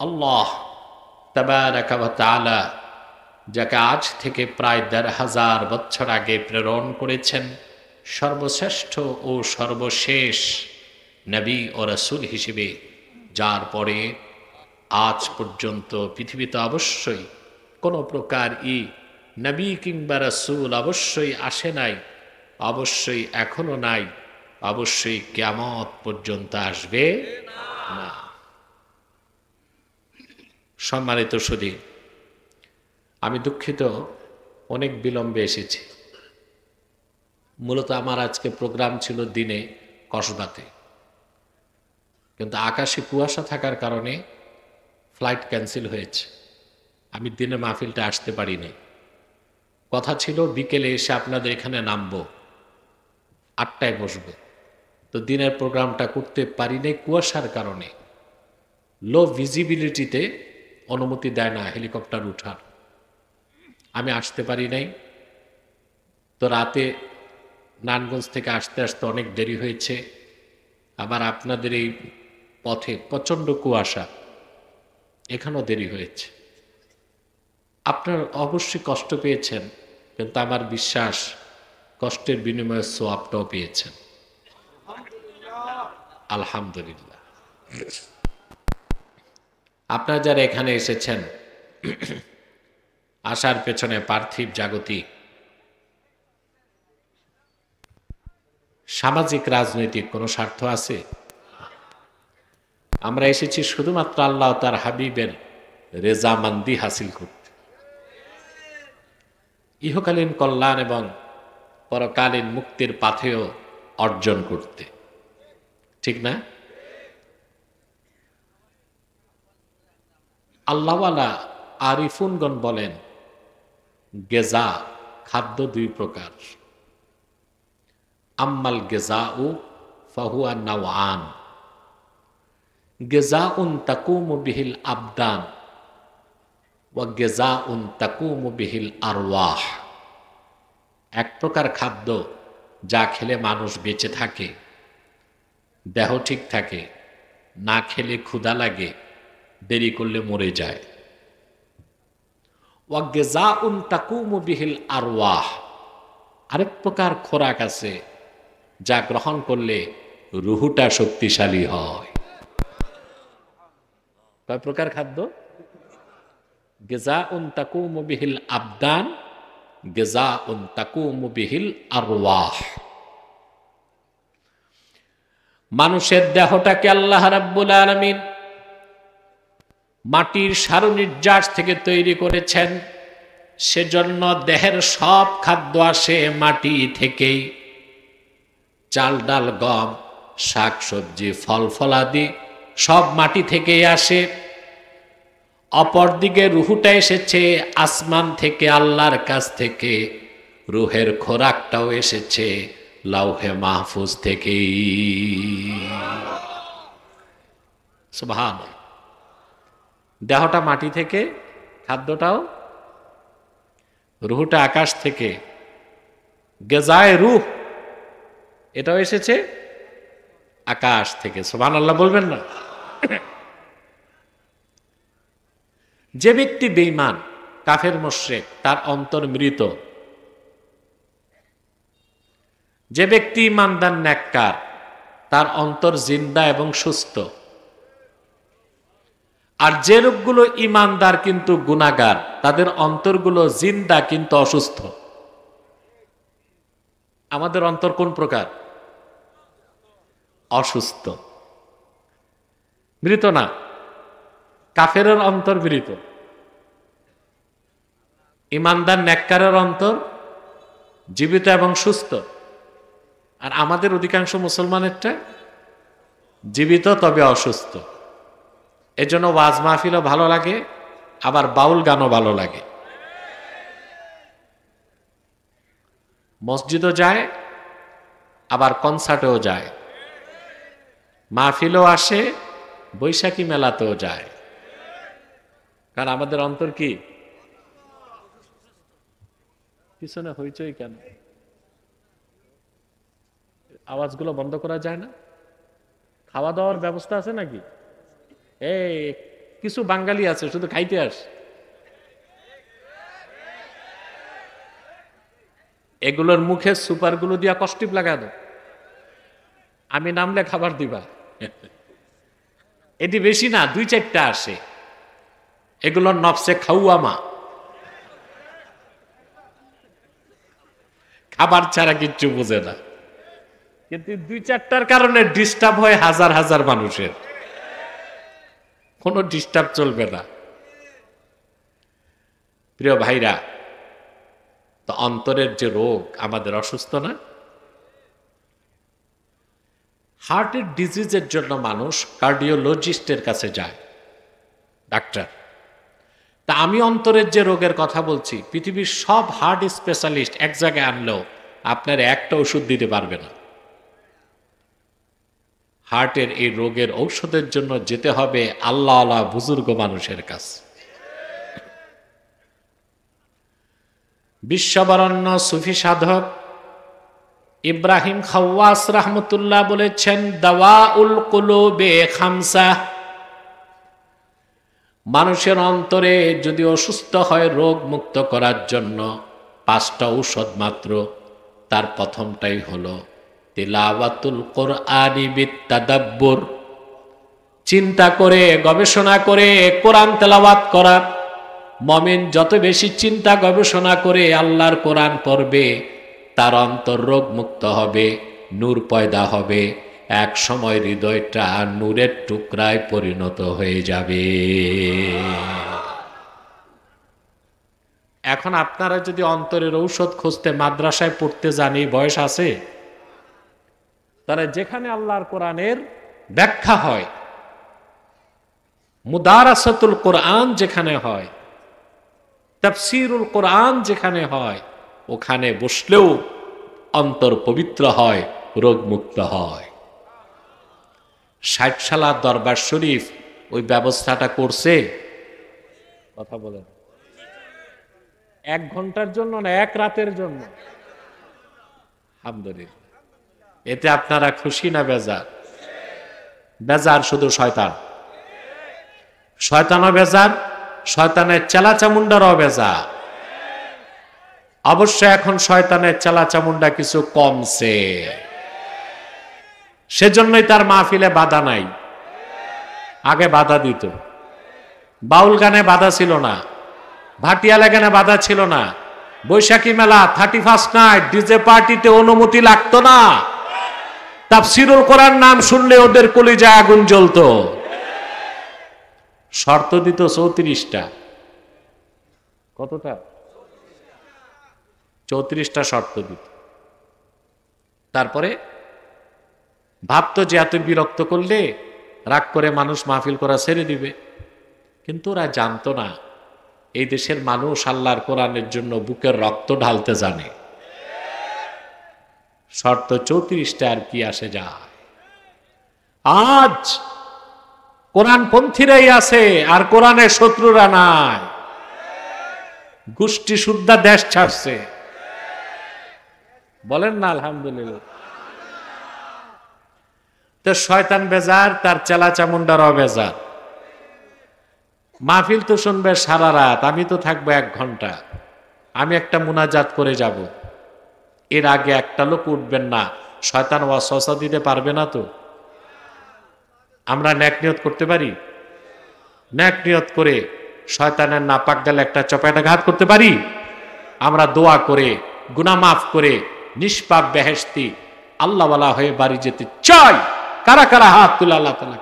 আল্লাহ তাবারাকা ওয়া তাআলা, যাকে আজ থেকে প্রায় ১৫০০ বছর আগে প্রেরণ করেছেন সর্বশ্রেষ্ঠ ও সর্বশেষ নবী ও রাসূল হিসেবে, যার পরে আজ পর্যন্ত পৃথিবীতে অবশ্যই কোনো প্রকার নবী কিংবা রাসূল অবশ্যই আসে নাই, অবশ্যই এখনো নাই, অবশ্যই কিয়ামত পর্যন্ত আসবে না। সম্মানিত সুধী, আমি দুঃখিত অনেক বিলম্বে এসেছি। মূলত আমার আজকে প্রোগ্রাম ছিল দিনে কসবাতে, কিন্তু আকাশে কুয়াশা থাকার কারণে ফ্লাইট ক্যান্সেল হয়েছে। আমি দিনে মাহফিলটা আসতে পারিনি। কথা ছিল বিকেলে এসে আপনাদের এখানে নামবো, ৮টায় বসবো, তো দিনের প্রোগ্রামটা করতে পারিনি কুয়াশার কারণে। লো ভিজিবিলিটিতে অনুমতি দেয় না হেলিকপ্টার উঠার, আমি আসতে পারি নাই। তো রাতে নারায়ণগঞ্জ থেকে আসতে আসতে অনেক দেরি হয়েছে। আবার আপনাদের এই পথে প্রচণ্ড কুয়াশা, এখানেও দেরি হয়েছে। আপনারা অবশ্যই কষ্ট পেয়েছেন, কিন্তু আমার বিশ্বাস কষ্টের বিনিময়ে সওয়াবটাও পেয়েছেন। আলহামদুলিল্লাহ। আপনারা যারা এখানে এসেছেন, আসার পেছনে পার্থিব জাগতিক সামাজিক রাজনৈতিক কোনো স্বার্থ আছে? আমরা এসেছি শুধুমাত্র আল্লাহ তার হাবিবের রেজামান্দি হাসিল করতে, ইহকালীন কল্যাণ এবং পরকালীন মুক্তির পাথেয় অর্জন করতে, ঠিক না? আল্লাহওয়ালা আরিফুনগণ বলেন, গেজা খাদ্য দুই প্রকার। আম্মাল গেজাউ ফাহুয়া নাওআন, গেজাউন তাকুমু বিহিল আবদান ওয়া গেজাউন তাকুমু বিহিল আরওয়াহ। এক প্রকার খাদ্য যা খেলে মানুষ বেঁচে থাকে, দেহ ঠিক থাকে, না খেলে ক্ষুধা লাগে, দেরি করলে মরে যায়। ওয়া গেজাউন তাকুমু বিহিল আরওয়াহ, আরেক প্রকার খোরাক আছে যা গ্রহণ করলে রুহুটা শক্তিশালী হয়। কয় প্রকার খাদ্য? গিজাউন তাকুমু বিহিল আবদান, গিজাউন তাকুমু বিহিল আরওয়াহ। মানুষের দেহটাকে আল্লাহ রাব্বুল আলামিন মাটির সারনির্যাস থেকে তৈরি করেছেন, সেজন্য দেহের সব খাদ্য আসে মাটি থেকেই। চাল ডাল গম শাক সবজি ফল ফলাদি সব মাটি থেকেই আসে। অপরদিকে রুহুটা এসেছে আসমান থেকে, আল্লাহর কাছ থেকে। রুহের খোরাকটাও এসেছে লাউহে মাহফুজ থেকে। সুবহানাল্লাহ। দেহটা মাটি থেকে, খাদ্যটাও, রুহটা আকাশ থেকে। গেজায় রুহ এটাও এসেছে আকাশ থেকে। সুবহানাল্লাহ বলবেন না? যে ব্যক্তি বেঈমান, কাফের মুশরিক, তার অন্তর মৃত। যে ব্যক্তি ঈমানদার নেককার, তার অন্তর জিন্দা এবং সুস্থ। আর যে লোকগুলো ঈমানদার কিন্তু গুনাহগার, তাদের অন্তরগুলো জিন্দা কিন্তু অসুস্থ। আমাদের অন্তর কোন প্রকার? অসুস্থ, মৃত না। কাফেরের অন্তর মৃত, ঈমানদার নেককারের অন্তর জীবিত এবং সুস্থ। আর আমাদের অধিকাংশ মুসলমানেরটা জীবিত তবে অসুস্থ। এজন্য ওয়াজ মাহফিলও ভালো লাগে, আবার বাউল গানও ভালো লাগে। মসজিদও যায়, আবার কনসার্টেও যায়, মাহফিলও আসে, বৈশাখী মেলাতেও যায়। কারণ আমাদের অন্তর কি? পিছনে হইচই কেন? আওয়াজগুলো বন্ধ করা যায় না? খাওয়া দাওয়ার ব্যবস্থা আছে নাকি? এই কিছু বাঙালি আছে শুধু খাইতে আস। এগুলোর মুখে সুপারগুলো দিয়া কষ্টিপ লাগা দাও, আমি নামলে খাবার দিবা। এটি বেশি না, 2-4টা আসে। এগুলোর নফসে খাওয়ামা, খাবার ছাড়া কিচ্ছু বুঝে না। কিন্তু 2-4টার কারণে ডিস্টার্ব হয় হাজার হাজার মানুষের। কোনো ডিস্টার্ব চলবে না। প্রিয় ভাইরা, তো অন্তরের যে রোগ আমাদের অসুস্থ না? হার্টের ডিজিজের জন্য মানুষ কার্ডিওলজিস্টের কাছে যায়, ডাক্তার। তা আমি অন্তরের যে রোগের কথা বলছি, পৃথিবীর সব হার্ট স্পেশালিস্ট এক জায়গায় আনলেও আপনার একটা ওষুধ দিতে পারবে না। হার্টের এই রোগের ঔষধের জন্য যেতে হবে আল্লাহওয়ালা বুজুর্গ মানুষের কাছে। বিশ্ববরণ্য সুফি সাধক ইব্রাহিম খাওয়াস রাহমাতুল্লাহ বলেছেন, দাওয়াউল কুলুবে খামসা। মানুষের অন্তরে যদি অসুস্থ হয়, রোগ মুক্ত করার জন্য 5টা ঔষধ মাত্র। তার প্রথমটাই হলো তিলাওয়াতুল কোরআনি বিত্তাদাব্বুর, চিন্তা করে গবেষণা করে কোরআন তেলাওয়াত করা। মুমিন যত বেশি চিন্তা গবেষণা করে আল্লাহর কোরআন পড়বে, তার অন্তর রোগ মুক্ত হবে, নূর পয়দা হবে। এক সময় হৃদয়টা নূরের টুকরায় পরিণত হয়ে যাবে। এখন আপনারা যদি অন্তরের ঔষধ খুঁজতে মাদ্রাসায় পড়তে যান, এই বয়স আছে, তারা যেখানে আল্লাহর কোরআনের ব্যাখ্যা হয়, মুদারাসাতুল কোরআন যেখানে হয়, তাফসীরুল কোরআন যেখানে হয়, ওখানে বসলেও অন্তর পবিত্র হয়, রোগ মুক্ত হয়। 60 সালার দরবার শরীফ ওই ব্যবস্থাটা করছে। কথা বলেন, 1 ঘন্টার জন্য না, 1 রাতের জন্য। আলহামদুলিল্লাহ। এতে আপনারা খুশি না বেজার? বেজার শুধু শয়তান। শয়তানও বেজার, শয়তানের চেলা চামুন্ডারও বেজার। অবশ্য এখন শয়তানের চেলা চামুন্ডা কিছু কমছে, সেজন্যই তার মাহফিলে বাধা নাই। আগে বাধা দিত, বাউল গানে বাধা ছিল না, ভাটিয়া লাগানো বাধা ছিল না, বৈশাখী মেলা 31 নাইট ডিজে পার্টিতে অনুমতি লাগতো না, তাফসিরুল কোরআন নাম শুনলে ওদের কলিজায় আগুন জ্বলতো। শর্ত দিত 34টা। কতটা? 34টা শর্ত দিত। তারপরে ভাবতো যে এত বিরক্ত করলে রাগ করে মানুষ মাহফিল করা ছেড়ে দিবে, কিন্তু ওরা জানতো না এই দেশের মানুষ আল্লাহর কোরআনের জন্য বুকের রক্ত ঢালতে জানে। শর্ত 34টা, আর কি আসে যায়। আজ কোরআনপন্থীরাই আছে আর কোরআনের শত্রুরা নাই, গোষ্ঠী সুদ্ধা দেশ ছাড়ছে। বলেন না আলহামদুলিল্লাহ। তো শয়তান বেজার, তার চেলা চামুন্ডারাও বেজার। মাহফিল তো শুনবে সারা রাত, আমি তো থাকবো 1 ঘন্টা, আমি একটা মুনাজাত করে যাব, এর আগে একটা লোক উঠবেন না। শয়তান ওয়াসওয়াসা দিতে পারবে না তো। আমরা নেক নিয়ত করতে পারি? নেক নিয়ত করে শয়তানের নাপাক গেলে একটা চপাটাঘাত করতে পারি? আমরা দোয়া করে গুনাহ মাফ করে নিষ্পাপ বেহেশতি আল্লাহওয়ালা হয়ে বাড়ি যেতে চাই। কারা কারা হাত তুলে আল্লাহ তাআলা?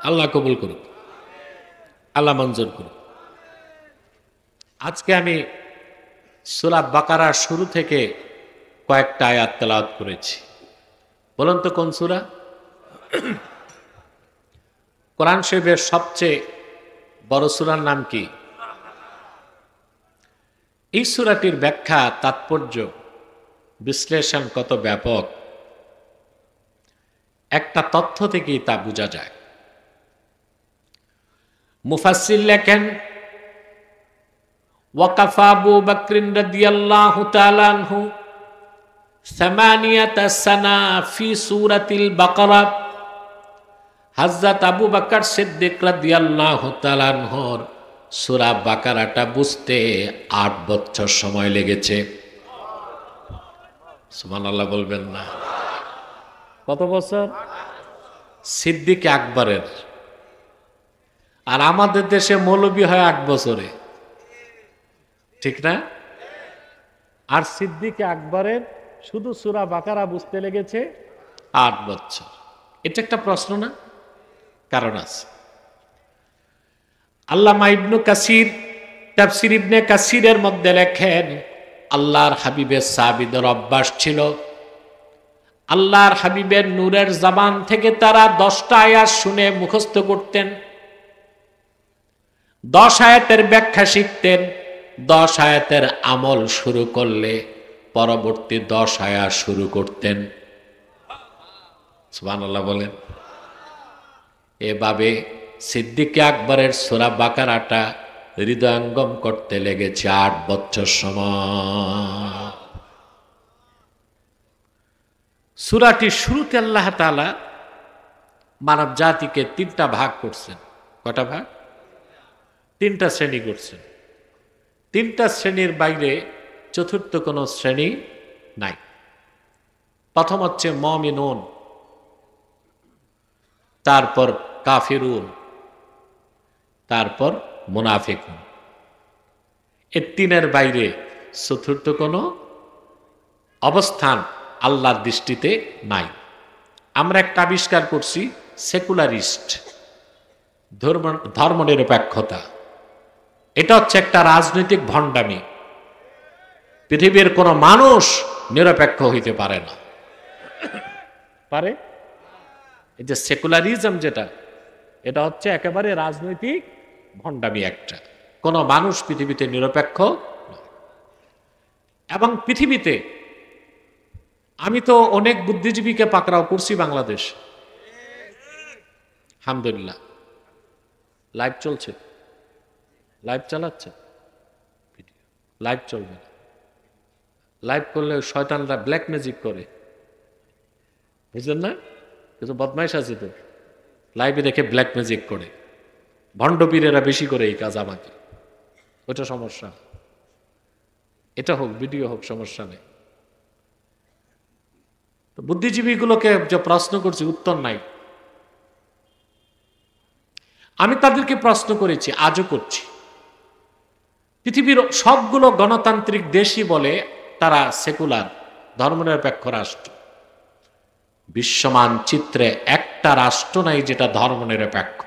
আল্লাহ কবুল করুক, আল্লাহ মঞ্জুর করুক। আজকে আমি সূরা বাকারার শুরু থেকে কয়েকটা আয়াত তেলাওয়াত করেছি। বলুন তো কোন সূরা? কোরআন শরীফের সবচেয়ে বড় সূরার নাম কি? এই সূরাটির ব্যাখ্যা, তাৎপর্য, বিশ্লেষণ কত ব্যাপক, একটা তথ্য থেকেই তা বোঝা যায়। মুফাসসির লেখেন, ওয়াকাফা আবু বকর রাদিয়াল্লাহু তাআলা আনহু 8 সানা ফি সূরাতিল বাকারা। হযরত আবু বকর সিদ্দিক রাদিয়াল্লাহু তাআলা আনহুর সূরা বাকারাটা বুঝতে 8 বছর সময় লেগেছে। সুবহানাল্লাহ বলবেন না? কত বছর? সিদ্দিক আকবরের। আর আমাদের দেশে মৌলবী হয় 8 বছরে, ঠিক না? আর সিদ্দিক আকবরের শুধু সূরা বাকারা বুঝতে লেগেছে 8 বছর। এটা একটা প্রশ্ন না? কারণ আছে। আল্লামা ইবনে কাসির তাফসীর ইবনে কাসিরের মধ্যে লেখেন, আল্লাহর হাবিবের সাহাবীদের অভ্যাস ছিল, আল্লাহর হাবিবের নূরের জবান থেকে তারা 10টা আয়াত শুনে মুখস্থ করতেন, 10 আয়াতের ব্যাখ্যা শিখতেন, 10 আয়াতের আমল শুরু করলে পরবর্তী 10 আয়াত শুরু করতেন। সুবহানাল্লাহ বলেন। এভাবে সিদ্দিক আকবরের সূরা বাকারাটা হৃদয়ঙ্গম করতে লেগেছে 8 বছর সময়। সূরাটির শুরুতে আল্লাহ তাআলা মানব জাতিকে 3টা ভাগ করছেন। কয়টা ভাগ? 3টা শ্রেণী করছেন। 3টা শ্রেণীর বাইরে চতুর্থ কোনো শ্রেণী নাই। প্রথম হচ্ছে মুমিনুন, তারপর কাফিরুন, তারপর মুনাফিকুন। এই 3-এর বাইরে চতুর্থ কোনো অবস্থান আল্লাহর দৃষ্টিতে নাই। আমরা একটা আবিষ্কার করছি, সেকুলারিস্ট, ধর্মনিরপেক্ষতা। এটা হচ্ছে একটা রাজনৈতিক ভণ্ডামি। পৃথিবীর কোনো মানুষ নিরপেক্ষ হইতে পারে না। পারে? এই যে সেকুলারিজম যেটা, এটা হচ্ছে একেবারে রাজনৈতিক ভণ্ডামি একটা। কোনো মানুষ পৃথিবীতে নিরপেক্ষ নয়। এবং পৃথিবীতে আমি তো অনেক বুদ্ধিজীবীকে পাকড়াও করছি বাংলাদেশ। আলহামদুলিল্লাহ। লাইভ চলছে, লাইভ চালাচ্ছে, লাইভ চলবে না। লাইভ করলে শয়তানরা ব্ল্যাক ম্যাজিক করে, বুঝলেন না? কিছু বদমাইশ আছে তো, লাইভে দেখে ব্ল্যাক ম্যাজিক করে। ভণ্ড পীরেরা বেশি করে এই কাজ আমাকে, ওটা সমস্যা। এটা হোক, ভিডিও হোক, সমস্যা নেই। বুদ্ধিজীবীগুলোকে যে প্রশ্ন করছি, উত্তর নাই। আমি তাদেরকে প্রশ্ন করেছি, আজও করছি। পৃথিবীর সবগুলো গণতান্ত্রিক দেশই বলে তারা সেকুলার, ধর্মনিরপেক্ষ রাষ্ট্র। বিশ্বমান চিত্রে একটা রাষ্ট্র নাই যেটা ধর্মনিরপেক্ষ।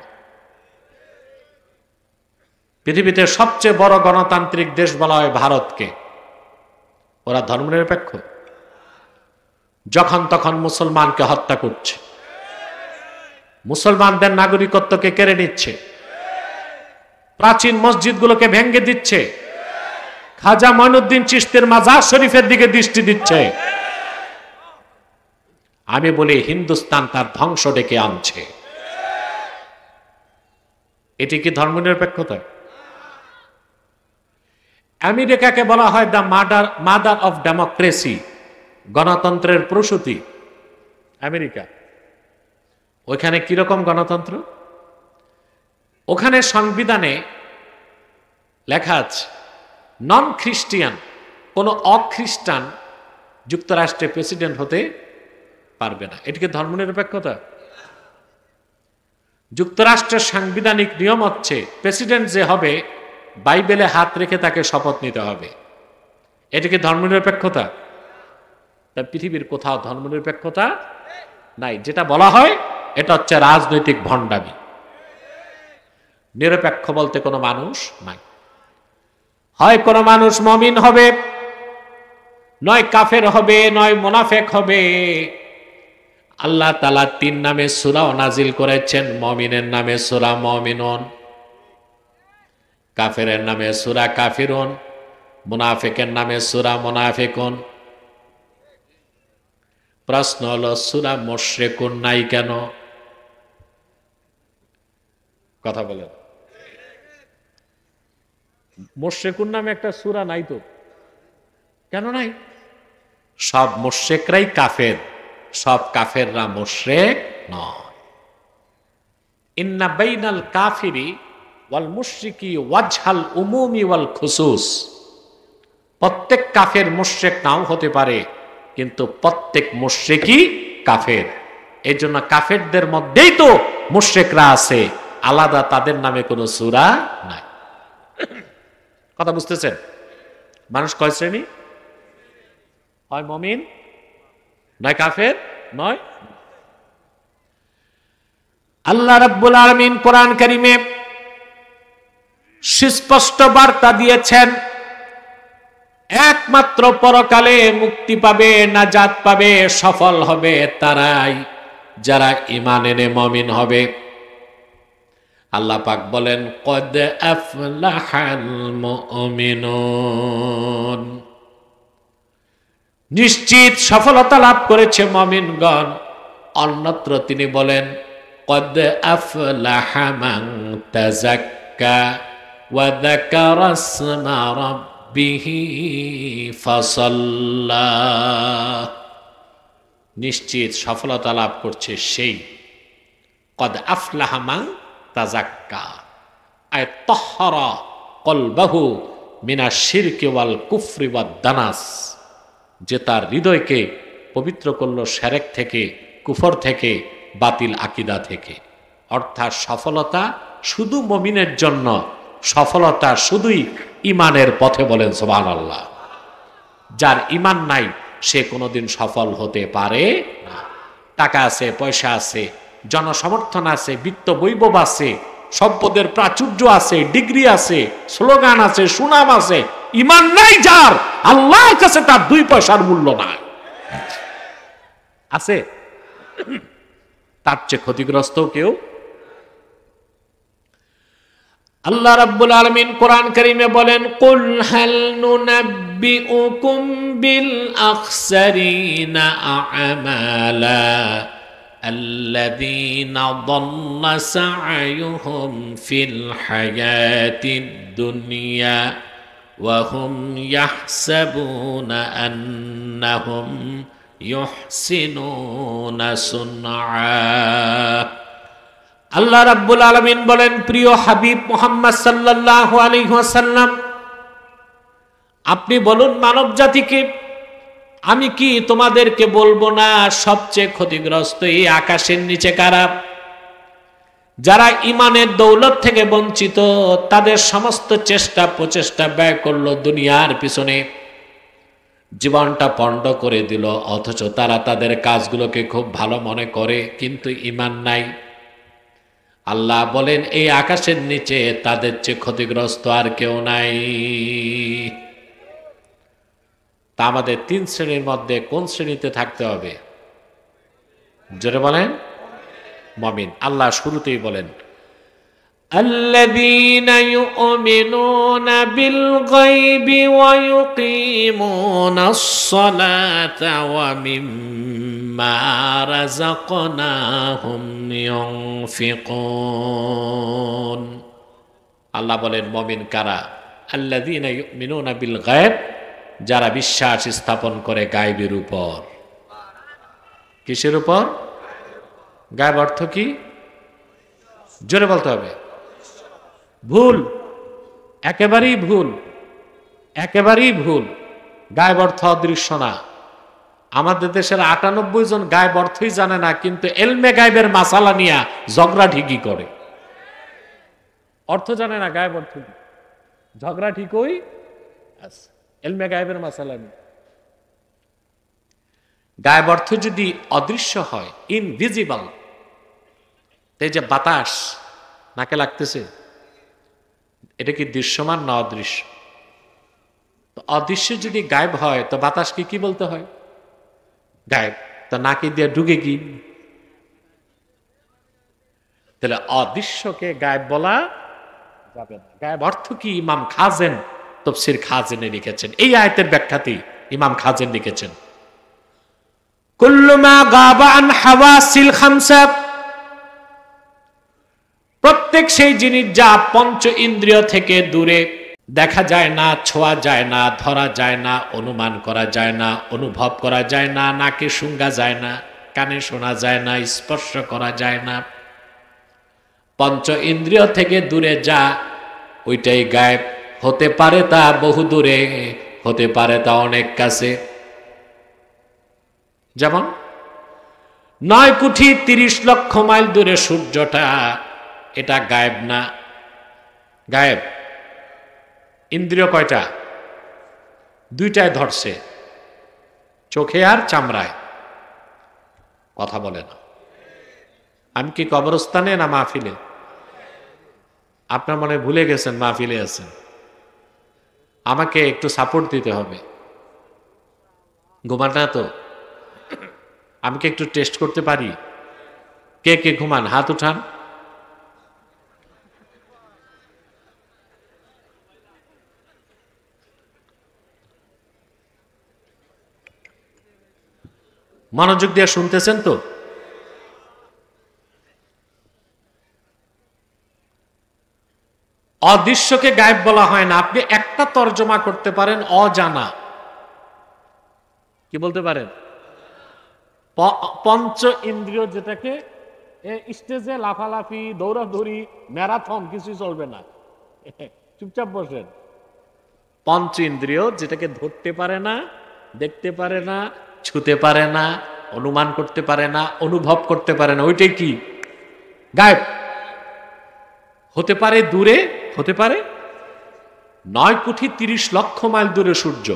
পৃথিবীতে সবচেয়ে বড় গণতান্ত্রিক দেশ বলা হয় ভারতকে। ওরা ধর্মনিরপেক্ষ? যখন তখন মুসলমানকে হত্যা করছে, মুসলমানদের নাগরিকত্বকে কেড়ে নিচ্ছে, প্রাচীন মসজিদগুলোকে ভেঙে দিচ্ছে, খাজা মঈনুদ্দিন চিশতির মাজার শরীফের দিকে দৃষ্টি দিচ্ছে। আমি বলি হিন্দুস্তান তার ধ্বংস ডেকে আনছে। এটি কি ধর্মনিরপেক্ষতা? আমেরিকাকে বলা হয় দ্য মাদার অফ ডেমোক্রেসি, গণতন্ত্রের প্রসূতি আমেরিকা। ওইখানে কিরকম গণতন্ত্র? ওখানে সংবিধানে লেখা আছে নন খ্রিস্টিয়ান, কোন অখ্রিস্টান যুক্তরাষ্ট্রের প্রেসিডেন্ট হতে পারবে না। এটিকে ধর্মনিরপেক্ষতা? যুক্তরাষ্ট্রের সাংবিধানিক নিয়ম হচ্ছে প্রেসিডেন্ট যে হবে বাইবেলে হাত রেখে তাকে শপথ নিতে হবে। এটিকে ধর্মনিরপেক্ষতা? তাই পৃথিবীর কোথাও ধর্মনিরপেক্ষতা নাই। যেটা বলা হয় এটা হচ্ছে রাজনৈতিক ভণ্ডামি। নিরপেক্ষ বলতে কোনো মানুষ নাই। হয় কোনো মানুষ মুমিন হবে, নয় কাফের হবে, নয় মুনাফিক হবে। আল্লাহ তাআলা 3 নামে সূরা নাজিল করেছেন। মুমিনের নামে সূরা মুমিনুন, কাফেরের নামে সূরা কাফিরুন, মুনাফিকের নামে সূরা মুনাফিকুন। প্রশ্ন হলো সূরা মুশরিকুন নাই কেন? কথা বলেন। মুশরিকুন নামে একটা সূরা নাই তো, কেন নাই? সব মুশরিকরাই কাফের, সব কাফেররা মুশরিক নয়। ইন্না বাইনাল কাফিরি ওয়াল মুশরিকি ওয়াজহাল উমুমি ওয়াল খুসুস। প্রত্যেক কাফের মুশরিক নাও হতে পারে, কিন্তু প্রত্যেক মুশরিকই কাফের। এই জন্য কাফেরদের মধ্যেই তো মুশরিকরা আছে, আলাদা তাদের নামে কোনো সূরা নাই। কথা বুঝতেছেন? মানুষ কয় শ্রেণী? হয় মুমিন, নয় কাফের, নয়। আল্লাহ রাব্বুল আলামিন কোরআন কারীমে সুস্পষ্ট বার্তা দিয়েছেন, একমাত্র পরকালে মুক্তি পাবে, নাজাত পাবে, সফল হবে তারাই যারা ঈমান এনে মুমিন হবে। আল্লাহ পাক বলেন কদ আফলাহাল মুমিনুন, নিশ্চিত সফলতা লাভ করেছে মুমিনগণ। অন্যত্র তিনি বলেন কদ আফলাহা মান তাযাক্কা ওয়া যাকারা ইসমা রাব্বিহি ফাসাল্লা। নিশ্চিত সফলতা লাভ করছে সেই কদ আফলাহা মান তাযাক্কা, আয় তাহহারা কলবাহু মিনাশ শিরকি ওয়াল কুফরি ওয়াদ দানাস, যে তার হৃদয়কে পবিত্র করলো শিরক থেকে, কুফর থেকে, বাতিল আকীদা থেকে। অর্থাৎ সফলতা শুধু মুমিনের জন্য, সফলতা শুধুই ঈমানের পথে। বলেন সুবহানাল্লাহ। যার ঈমান নাই সে কোনোদিন সফল হতে পারে না। টাকা আছে, পয়সা আছে, জনসমর্থন আছে, বিত্ত বৈভব আছে, সম্পদের প্রাচুর্য আছে, ডিগ্রি আছে, স্লোগান আছে, সুনাম আছে, ঈমান নাই যার, আল্লাহর কাছে তার 2 পয়সার মূল্য নাই। আছে? তার চেয়ে ক্ষতিগ্রস্ত কেউ। আল্লাহ রাব্বুল আলামিন কোরআন কারীমে বলেন কুল হাল নুনাব্বিউকুম বিল আখসারিনা আমালা আল্লাযীনা দাল্লা সা'য়ুহুম ফিল হায়াতিদ দুনিয়া وهم يحسبون أنهم يحسنون صنعا আল্লাহ রাব্বুল আলামিন বলেন, প্রিয় হাবিব মুহাম্মদ সাল্লাল্লাহু আলাইহি ওয়াসাল্লাম, আপনি বলুন মানব জাতিকে, আমি কি তোমাদেরকে বলবো না সবচেয়ে ক্ষতিগ্রস্ত এই আকাশের নিচে কারা? যারা ইমানের দৌলত থেকে বঞ্চিত, তাদের সমস্ত চেষ্টা প্রচেষ্টা ব্যয় করলো দুনিয়ার পিছনে, জীবনটা পণ্ড করে দিল, অথচ তারা তাদের কাজগুলোকে খুব ভালো মনে করে, কিন্তু ঈমান নাই। আল্লাহ বলেন এই আকাশের নিচে তাদের চেয়ে ক্ষতিগ্রস্ত আর কেউ নাই। তা আমাদের তিন শ্রেণীর মধ্যে কোন শ্রেণীতে থাকতে হবে? জোরে বলেন, মুমিন। আল্লাহ শুরুতেই বলেন, আল্লাযীনা ইউমিনুনা বিল গায়বি ওয়া ইউকিমুনাস সালাতা ওয়া মিম্মা রাযাকনাহুম ইউনফিকুন। আল্লাহ বলেন মুমিন কারা? আল্লাযীনা ইউমিনুনা বিল গায়ব, যারা বিশ্বাস স্থাপন করে গায়বের উপর। কিসের উপর? গায়ব অর্থ কি? জোরে বলতে হবে। ভুল, একেবারেই ভুল, একেবারেই ভুল। গায়ব অর্থ অদৃশ্য না। আমাদের দেশের ৯৮ জন গায়ব অর্থই জানে না, কিন্তু এলমে গায়বের মাসালা নিয়ে ঝগড়া ঠিকই করে। অর্থ জানে না, গায়ব অর্থ কি, ঝগড়া ঠিকই আছে এলমে গায়বের মাসালা নিয়ে। গায়ব অর্থ যদি অদৃশ্য হয়, ইনভিজিবল, এই যে বাতাস নাকে লাগতেছে, এটা কি দৃশ্যমান না অদৃশ্য? তো অদৃশ্য যদি গায়েব হয়, তো বাতাসকে কি বলতে হয়? গায়েব। তো নাকে দিয়ে ঢুকে কি? তাহলে অদৃশ্যকে গায়েব বলা যাবে না। গায়েব অর্থ কি? ইমাম খাজেন তাফসীর খাজেনে লিখেছেন, এই আয়াতের ব্যাখ্যাতেই ইমাম খাজেন লিখেছেন, কুল্লু মা গাবা আন হাওয়াসিল খামসা, প্রত্যেক সেই জিনিস যা পঞ্চ ইন্দ্রিয় থেকে দূরে, দেখা যায় না, ছোঁয়া যায় না, ধরা যায় না, অনুমান করা যায় না, অনুভব করা যায় না, নাকে শুঙ্গা যায় না, কানে শোনা যায় না, স্পর্শ করা যায় না, পঞ্চ ইন্দ্রিয় থেকে দূরে যা, ওইটাই গায়েব। হতে পারে তা বহু দূরে, হতে পারে তা অনেক কাছে। যেমন ৯,৩০,০০,০০০ মাইল দূরে সূর্যটা, এটা গায়েব না? গায়েব। ইন্দ্রিয় কয়টা? দুইটায় ধরছে, চোখে আর চামড়ায়। কথা বলে না। আমি কি কবরস্থানে না মাহফিলে? আপনার মনে ভুলে গেছেন মাহফিলে আছেন। আমাকে একটু সাপোর্ট দিতে হবে। ঘুমান না তো? আমি কি একটু টেস্ট করতে পারি? কে কে ঘুমান? হাত উঠান। মনোযোগ দিয়ে শুনতেছেন তো? অদৃশ্যকে গায়েব বলা হয় না। আপনি একটা তর্জমা করতে পারেন, অজানা। কি বলতে পারেন? পঞ্চ ইন্দ্রিয়, যেটাকে স্টেজে লাফালাফি, দৌড়াদৌড়ি, ম্যারাথন কিছু চলবে না, চুপচাপ বসেন। পঞ্চ ইন্দ্রিয় যেটাকে ধরতে পারে না, দেখতে পারে না, ছুতে পারে না, অনুমান করতে পারে না, অনুভব করতে পারে না, ওইটাই কি? গায়েব। হতে পারে দূরে, হতে পারে ৯,৩০,০০,০০০ মাইল দূরে সূর্য,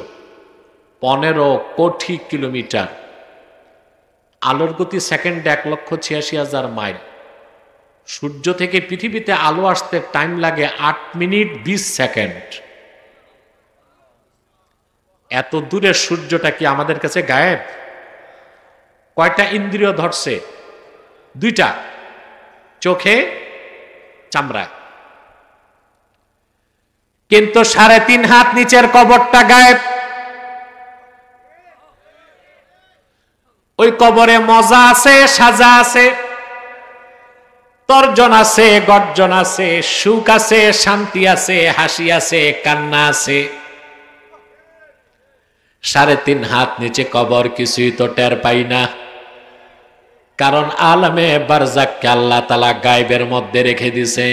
১৫ কোটি কিলোমিটার। আলোর গতি সেকেন্ডে ১,৮৬,০০০ মাইল। সূর্য থেকে পৃথিবীতে আলো আসতে টাইম লাগে ৮ মিনিট ২০ সেকেন্ড। এত দূরের সূর্যটা কি আমাদের কাছে গায়েব? কয়টা ইন্দ্রিয় ধরছে? দুইটা, চোখে, চামড়ায়। কিন্তু ৩.৫ হাত নিচের কবরটা গায়েব। ওই কবরে মজা আছে, সাজা আছে, তর্জন আছে, গর্জন আছে, সুখ আছে, শান্তি আছে, হাসি আছে, কান্না আছে, 3.5 হাত নিচে কবর, কিছুই তো টের পাই না, কারণ আলমে বারজাককে আল্লাহ তাআলা গায়বের মধ্যে রেখে দিছে।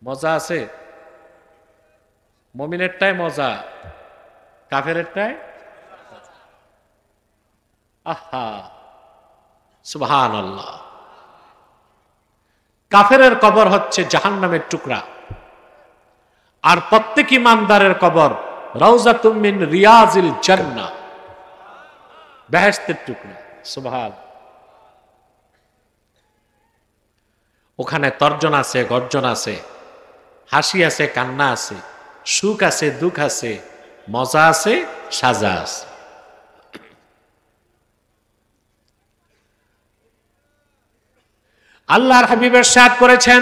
মজা আছে, মুমিনেরটাই মজা, কাফেরেরটাই আহা সুবহানাল্লাহ। কাফেরের কবর হচ্ছে জাহান্নামের টুকরা, আর প্রত্যেক ইমানদারের কবর রাউযাতুম মিন রিয়াজিল জান্নাহ, বেহেশতের টুকরা। সুবহান। ওখানে তর্জন আছে, গর্জন আছে, হাসি আছে, কান্না আছে, সুখ আছে, দুঃখ আছে, মজা আছে, সাজা আছে। আল্লাহর হাবিব ইরশাদ করেছেন,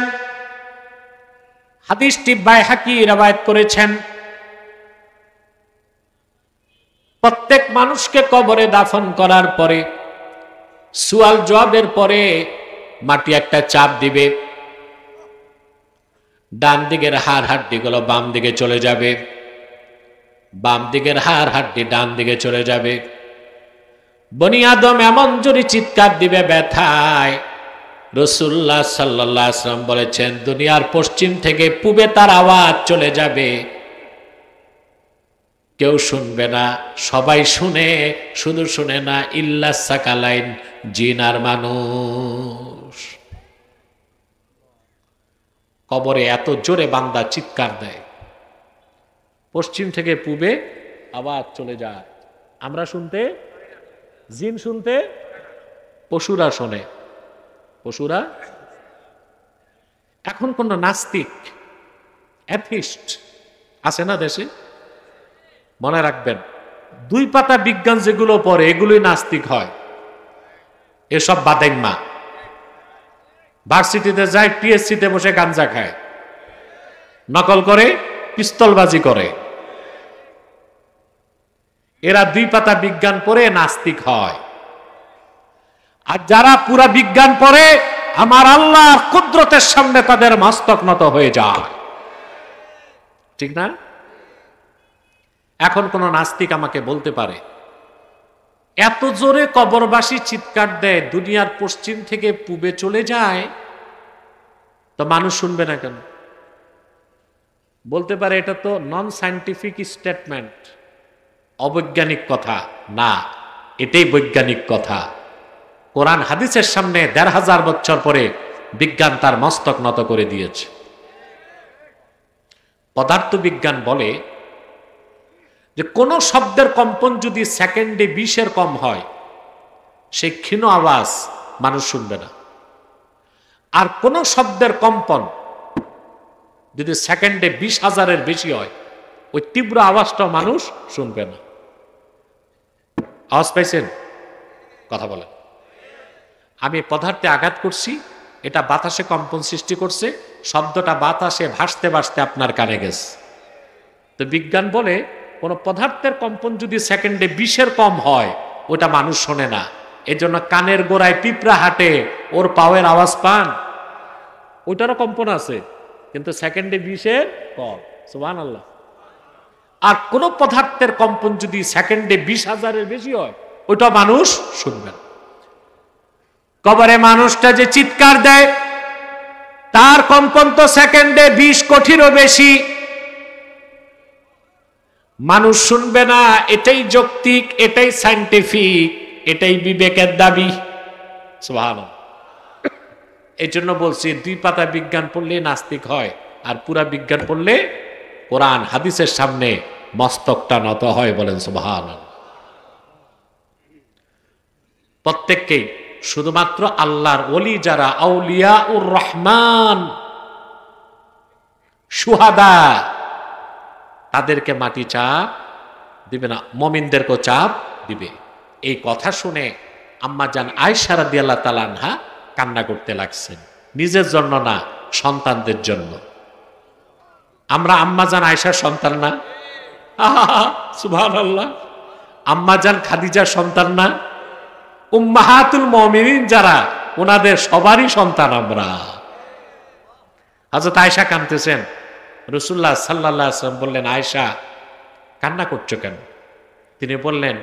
হাদিসটি বাইহাকি রওয়ায়াত করেছেন, প্রত্যেক মানুষকে কবরে দাফন করার পরে, সুয়াল জবাবের পরে মাটি একটা চাপ দিবে, ডান দিকের হাড় হাড্ডিগুলো বাম দিকে চলে যাবে, বাম দিকের হাড় হাড্ডি ডান দিকে চলে যাবে। বনি আদম এমন জোরে চিৎকার দিবে ব্যথায়, রাসূলুল্লাহ সাল্লাল্লাহু আলাইহি ওয়াসাল্লাম বলেছেন, দুনিয়ার পশ্চিম থেকে পূবে তার আওয়াজ চলে যাবে, কেউ শুনবে না, সবাই শুনে, শুধু শুনে না ইল্লা সাকালাইন, জিন আর মানুষ। কবরে এত জোরে বান্দা চিৎকার দেয়, পশ্চিম থেকে পূবে আওয়াজ চলে যায়, আমরা শুনতে, জিন শুনতে, পশুরা শোনে, পশুরা। এখন কোন নাস্তিক, অ্যাথিস্ট আছে না দেশে? মনে রাখবেন, 2 পাতা বিজ্ঞান যেগুলো পড়ে এগুলোই নাস্তিক হয়। এসব বাদেংমা ভার্সিটিতে যায়, টিএসসিতে বসে গাঞ্জা খায়, নকল করে, পিস্তলবাজি করে, এরা 2 পাতা বিজ্ঞান পড়ে নাস্তিক হয়। আর যারা পুরা বিজ্ঞান পড়ে, আমার আল্লাহর কুদরতের সামনে তাদের মস্তক নত হয়ে যায়, ঠিক না? এখন কোন নাস্তিক আমাকে বলতে পারে, এত জোরে কবরবাসী চিৎকার দেয়, দুনিয়ার পশ্চিম থেকে পূবে চলে যায়, তো মানুষ শুনবে না কেন? বলতে পারে এটা তো নন সায়েন্টিফিক স্টেটমেন্ট, অবৈজ্ঞানিক কথা না, এটাই বৈজ্ঞানিক কথা। কোরআন হাদিসের সামনে 1500 বছর পরে বিজ্ঞান তার মস্তক নত করে দিয়েছে। পদার্থ বিজ্ঞান বলে যে কোন শব্দের কম্পন যদি সেকেন্ডে 20-এর কম হয়, সেই ক্ষীণ আওয়াজ মানুষ শুনবে না। আর কোন শব্দের কম্পন যদি সেকেন্ডে 20,000-এর বেশি হয়, ওই তীব্র আওয়াজটা মানুষ শুনবে না। আওয়াজ পাইছেন? কথা বলেন। আমি পদার্থে আঘাত করছি, এটা বাতাসে কম্পন সৃষ্টি করছে, শব্দটা বাতাসে ভাসতে ভাসতে আপনার কানে গেছে। তো বিজ্ঞান বলে কোন পদার্থের কম্পন যদি সেকেন্ডে 20-এর কম হয়, ওটা মানুষ শোনে না। এজন্য কানের গোড়ায় পিঁপড়া হাঁটে, ওর পাওয়ের আওয়াজ পান, ওইটারও কম্পন আছে, কিন্তু সেকেন্ডে 20-এর কম। সুবহানাল্লাহ। আর কোন পদার্থের কম্পন যদি সেকেন্ডে 20,000-এর বেশি হয়, ওইটা মানুষ শুনবে না। কবরে মানুষটা যে চিৎকার দেয়, তার কম্পন তো সেকেন্ডে 20 কোটিরও বেশি, মানুষ শুনবে না। এটাই যৌক্তিক, এটাই সায়েন্টিফিক, এটাই বিবেকের দাবি। সুবহানাল্লাহ। এই জন্য বলছি, 2 পাতা বিজ্ঞান পড়লে নাস্তিক হয়, আর পুরা বিজ্ঞান পড়লে কোরআন হাদিসের সামনে মস্তকটা নত হয়। বলেন সুবহানাল্লাহ। প্রত্যেককেই, শুধুমাত্র আল্লাহর ওলি যারা, আউলিয়াউর রহমান, শুহাদা, তাদেরকে মাটি চাপ দিবে না, মুমিনদেরকে চাপ দিবে। এই কথা শুনে আম্মাজান আয়েশা রাদিয়াল্লাহু তাআলা আনহা কান্না করতে লাগছেন, নিজের জন্য না, সন্তানদের জন্য। আমরা আম্মাজান আয়েশার সন্তান না? সুবহানাল্লাহ। আম্মাজান খাদিজার সন্তান না? উম্মাহাতুল মুমিনিন যারা, ওনাদের সবারই সন্তান আমরা। হযরত আয়েশা কাঁদতেছেন, রাসূলুল্লাহ সাল্লাল্লাহু আলাইহি ওয়াসাল্লাম বললেন, আয়েশা কান্না করছো কেন? তিনি বললেন,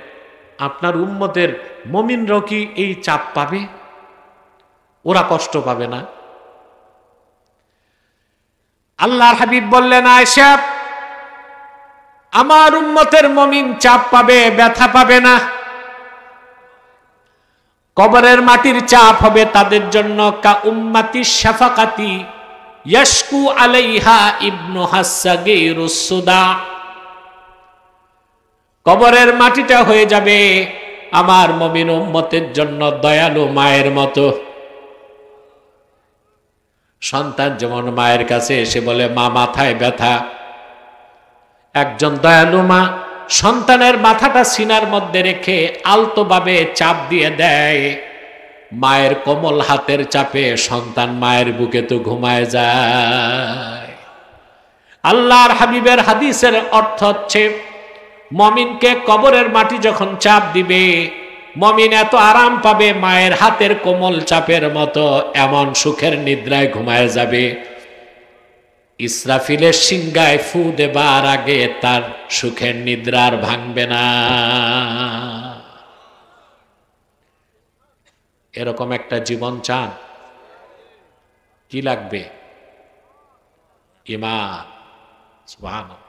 আপনার উম্মতের মুমিনরাও কি এই চাপ পাবে? ওরা কষ্ট পাবে না? আল্লাহর হাবিব বললেন, আয়েশা আমার উম্মতের মুমিন চাপ পাবে, ব্যথা পাবে না। কবরের মাটির চাপ হবে তাদের জন্য কা উম্মতি শাফাকাতি ইয়াশকু আলাইহা ইবনু হাসাগীরুস সুদা। কবরের মাটিটা হয়ে যাবে আমার মুমিন উম্মতের জন্য দয়ালু মায়ের মতো। সন্তান যেমন মায়ের কাছে এসে বলে মা মাথায় ব্যথা, একজন দয়ালু মা সন্তানের মাথাটা সিনার মধ্যে রেখে আলতোভাবে চাপ দিয়ে দেয়। মায়ের কোমল হাতের চাপে সন্তান মায়ের বুকে তো ঘুমায় যায়। আল্লাহর হাবিবের হাদিসের অর্থ হচ্ছে, মুমিনকে কবরের মাটি যখন চাপ দিবে, মুমিন এত আরাম পাবে মায়ের হাতের কোমল চাপের মতো, এমন সুখের নিদ্রায় ঘুমায় যাবে। ইসরাফিলের সিংহায় ফু দেবার আগে তার সুখের নিদ্রার ভাঙবে না। এরকম একটা জীবন চান? কি লাগবে? ঈমান। সুবহানাল্লাহ।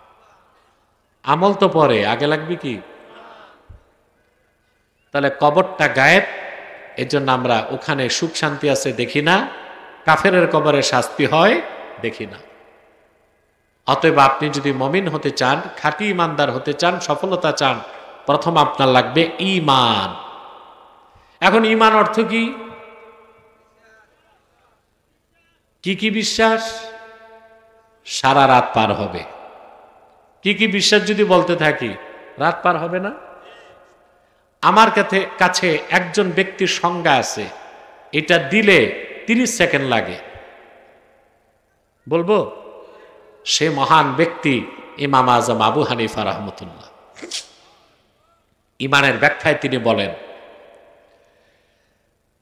আমল তো পরে, আগে লাগবে কি? তাহলে কবরটা গায়েব, এজন্য আমরা ওখানে সুখ শান্তি আছে দেখি না, কাফেরের কবরে শাস্তি হয় দেখি না। অতএব আপনি যদি মুমিন হতে চান, খাঁটি ইমানদার হতে চান, সফলতা চান, প্রথম আপনার লাগবে ঈমান। এখন ঈমান অর্থ কি? কি কি বিশ্বাস? সারা রাত পার হবে। কি কি বিশ্বাস যদি বলতে থাকি, রাত পার হবে না? আমার কাছে একজন ব্যক্তির সংজ্ঞা আছে, এটা দিলে 30 সেকেন্ড লাগে। বলবো? সে মহান ব্যক্তি ইমাম আজম আবু হানিফা রাহমাতুল্লাহ। ঈমানের ব্যাখ্যায় তিনি বলেন,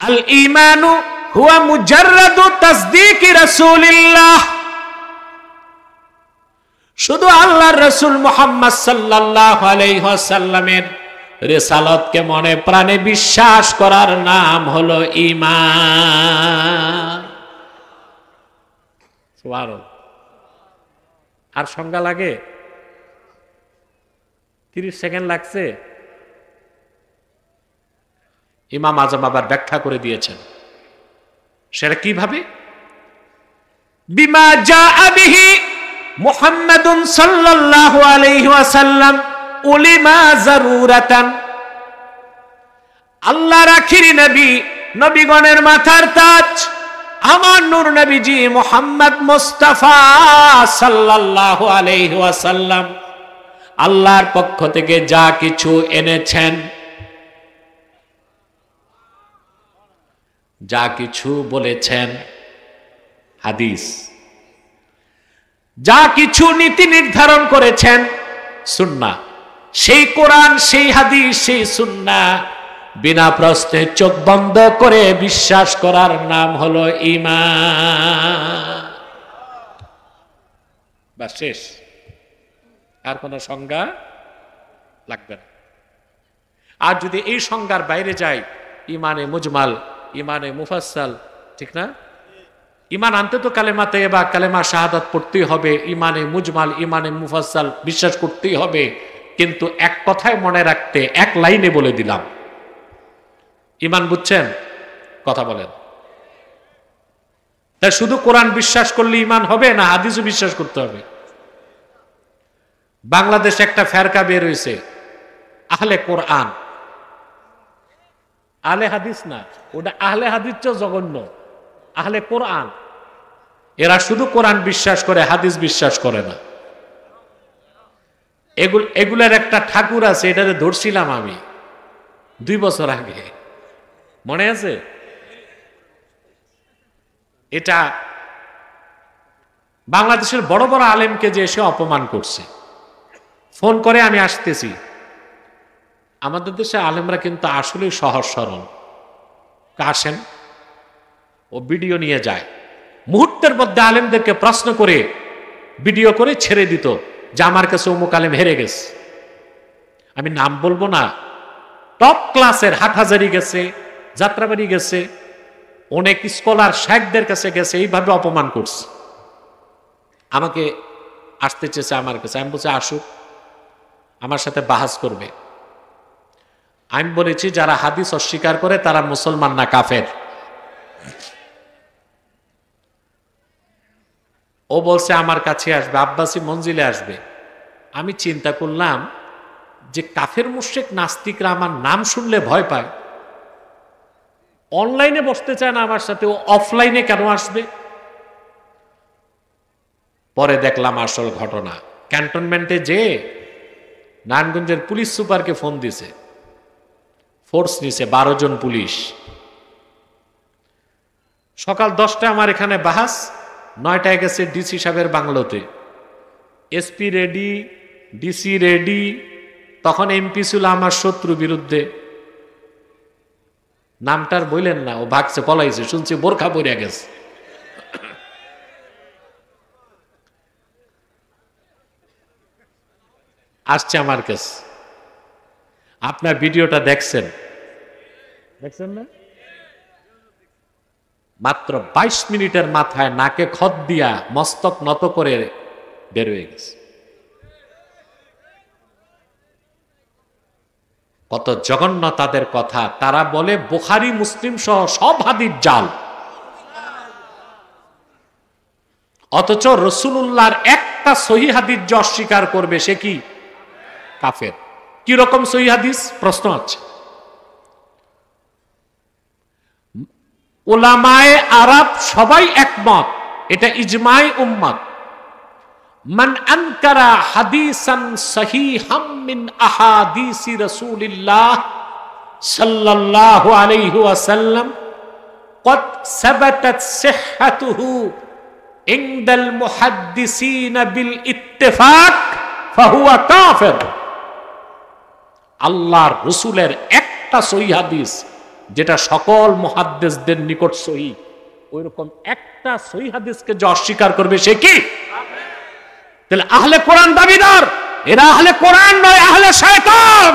আল ঈমানু হুয়া মুজাররাদু তাসদীকি রাসূলিল্লাহ। শুধু আল্লাহর রাসূল মুহাম্মদ সাল্লাল্লাহু আলাইহি ওয়াসাল্লামের রিসালাতকে মনে প্রাণে বিশ্বাস করার নাম হলো ঈমান। সুবহানাল্লাহ। আর সংজ্ঞা লাগে? 30 সেকেন্ড লাগছে। ইমাম আজম আবার ব্যাখ্যা করে দিয়েছেন, সেটা কিভাবে? বিমা জাআ বিহি মুহাম্মাদুন সাল্লাল্লাহু আলাইহি ওয়াসাল্লাম উলিমা জারুরাতান। আল্লাহর আখিরি নবী, নবীগণের মাথার তাজ আমার নূর নবীজি মুহাম্মদ মুস্তাফা সাল্লাল্লাহু আলাইহি ওয়াসাল্লাম আল্লাহর পক্ষ থেকে যা কিছু এনেছেন, যা কিছু বলেছেন, হাদিস, যা কিছু নীতি নির্ধারণ করেছেন, সুন্নাহ, সেই কোরআন, সেই হাদিস, সেই সুন্নাহ বিনা প্রশ্নে চোখ বন্ধ করে বিশ্বাস করার নাম হলো ঈমান। বাস, শেষ। আর কোন সংজ্ঞা লাগবে না। আর যদি এই সংজ্ঞার বাইরে যায়, ইমানে মুজমাল, ইমানে মুফাসসাল, ঠিক না? ইমান আনতে তো কালেমা তাইয়্যিবা, কালেমা শাহাদাত পড়তেই হবে, ইমানে মুজমাল, ইমানে মুফাসসাল বিশ্বাস করতেই হবে। কিন্তু এক কথায় মনে রাখতে, এক লাইনে বলে দিলাম, ইমান বুঝছেন? কথা বলেন। তাই শুধু কোরআন বিশ্বাস করলে ইমান হবে না, হাদিসও বিশ্বাস করতে হবে। বাংলাদেশে একটা ফেরকা বের হয়েছে, আহলে কোরআন। আহলে হাদিস না, ওটা আহলে হাদিস চেয়ে জঘন্য, আহলে কোরআন। এরা শুধু কোরআন বিশ্বাস করে, হাদিস বিশ্বাস করে না। এগুলার একটা ঠাকুর আছে, এটারে ধরছিলাম আমি 2 বছর আগে, মনে আছে? এটা বাংলাদেশের বড় বড় আলেমকে যে এসে অপমান করছে, ফোন করে আমি আসতেছি। আমাদের দেশে আলেমরা কিন্তু আসলে সহজ সরল, আসেন, ও ভিডিও নিয়ে যায়, মুহূর্তের মধ্যে আলেমদেরকে প্রশ্ন করে ভিডিও করে ছেড়ে দিত যে আমার কাছে অমুক আলেম হেরে গেছে। আমি নাম বলবো না, টপ ক্লাসের হাটহাজারি গেছে, যাত্রাবাড়ি গেছে, অনেক স্কলার শেখদের কাছে গেছে, এইভাবে অপমান করছে। আমাকে আসতে চেয়েছে আমার কাছে, আমি বলছি আসুক, আমার সাথে বাহাস করবে। আমি বলেছি যারা হাদিস অস্বীকার করে তারা মুসলমান না, কাফের। ও বলছে আমার কাছে আসবে, আব্বাসী মঞ্জিলে আসবে। আমি চিন্তা করলাম যে কাফের মুশরিক নাস্তিকরা আমার নাম শুনলে ভয় পায়, অনলাইনে বসতে চায় না আমার সাথে, ও অফলাইনে কেন আসবে? পরে দেখলাম আসল ঘটনা। ক্যান্টনমেন্টে যে নারায়ণগঞ্জের পুলিশ সুপারকে ফোন দিছে, ফোর্স নিছে 12 জন পুলিশ। সকাল 10টায় আমার এখানে বাহাস, 9টায় গেছে ডিসি সাহেবের বাংলোতে। SP ready, DC ready. তখন এমপি ছিল আমার শত্রু বিরুদ্ধে, নামটার বললেন না, ও ভাগছে, পলাইছে, শুনছি বোরখা পরিয়া গেছে। আসছে আমার কাছে। আপনার ভিডিওটা দেখছেন না? মাত্র 22 মিনিটের মাথায় নাকে খত দিয়া মস্তক নত করে বের হয়ে গেছে। কত জঘন্য তাদের কথা। তারা বলে বুখারী মুসলিম সহ সব হাদিস জাল, অথচ রাসূলুল্লাহর একটা সহিহ হাদিস যে অস্বীকার করবে সে কি কাফের। কি রকম সহিহ হাদিস? প্রশ্ন আছে। উলামায়ে আরব সবাই একমত, এটা ইজমায়ে উম্মত। মান আনকারা হাদিসান সহিহাম মিন আহাদিসি রাসূলিল্লাহ সাল্লাল্লাহু আলাইহি ওয়াসাল্লাম قد ثبتت صحته عند المحدثين بالاتفاق فهو كافر। আল্লাহর রাসূলের একটা সহিহ হাদিস যেটা সকল মুহাদ্দিসদের নিকট সহিহ, ওইরকম একটা সহিহ হাদিসকে যে অস্বীকার করবে সে কি? তাহলে আহলে কোরআন দাবিদার, এরা আহলে কোরআন নয়, আহলে শয়তান।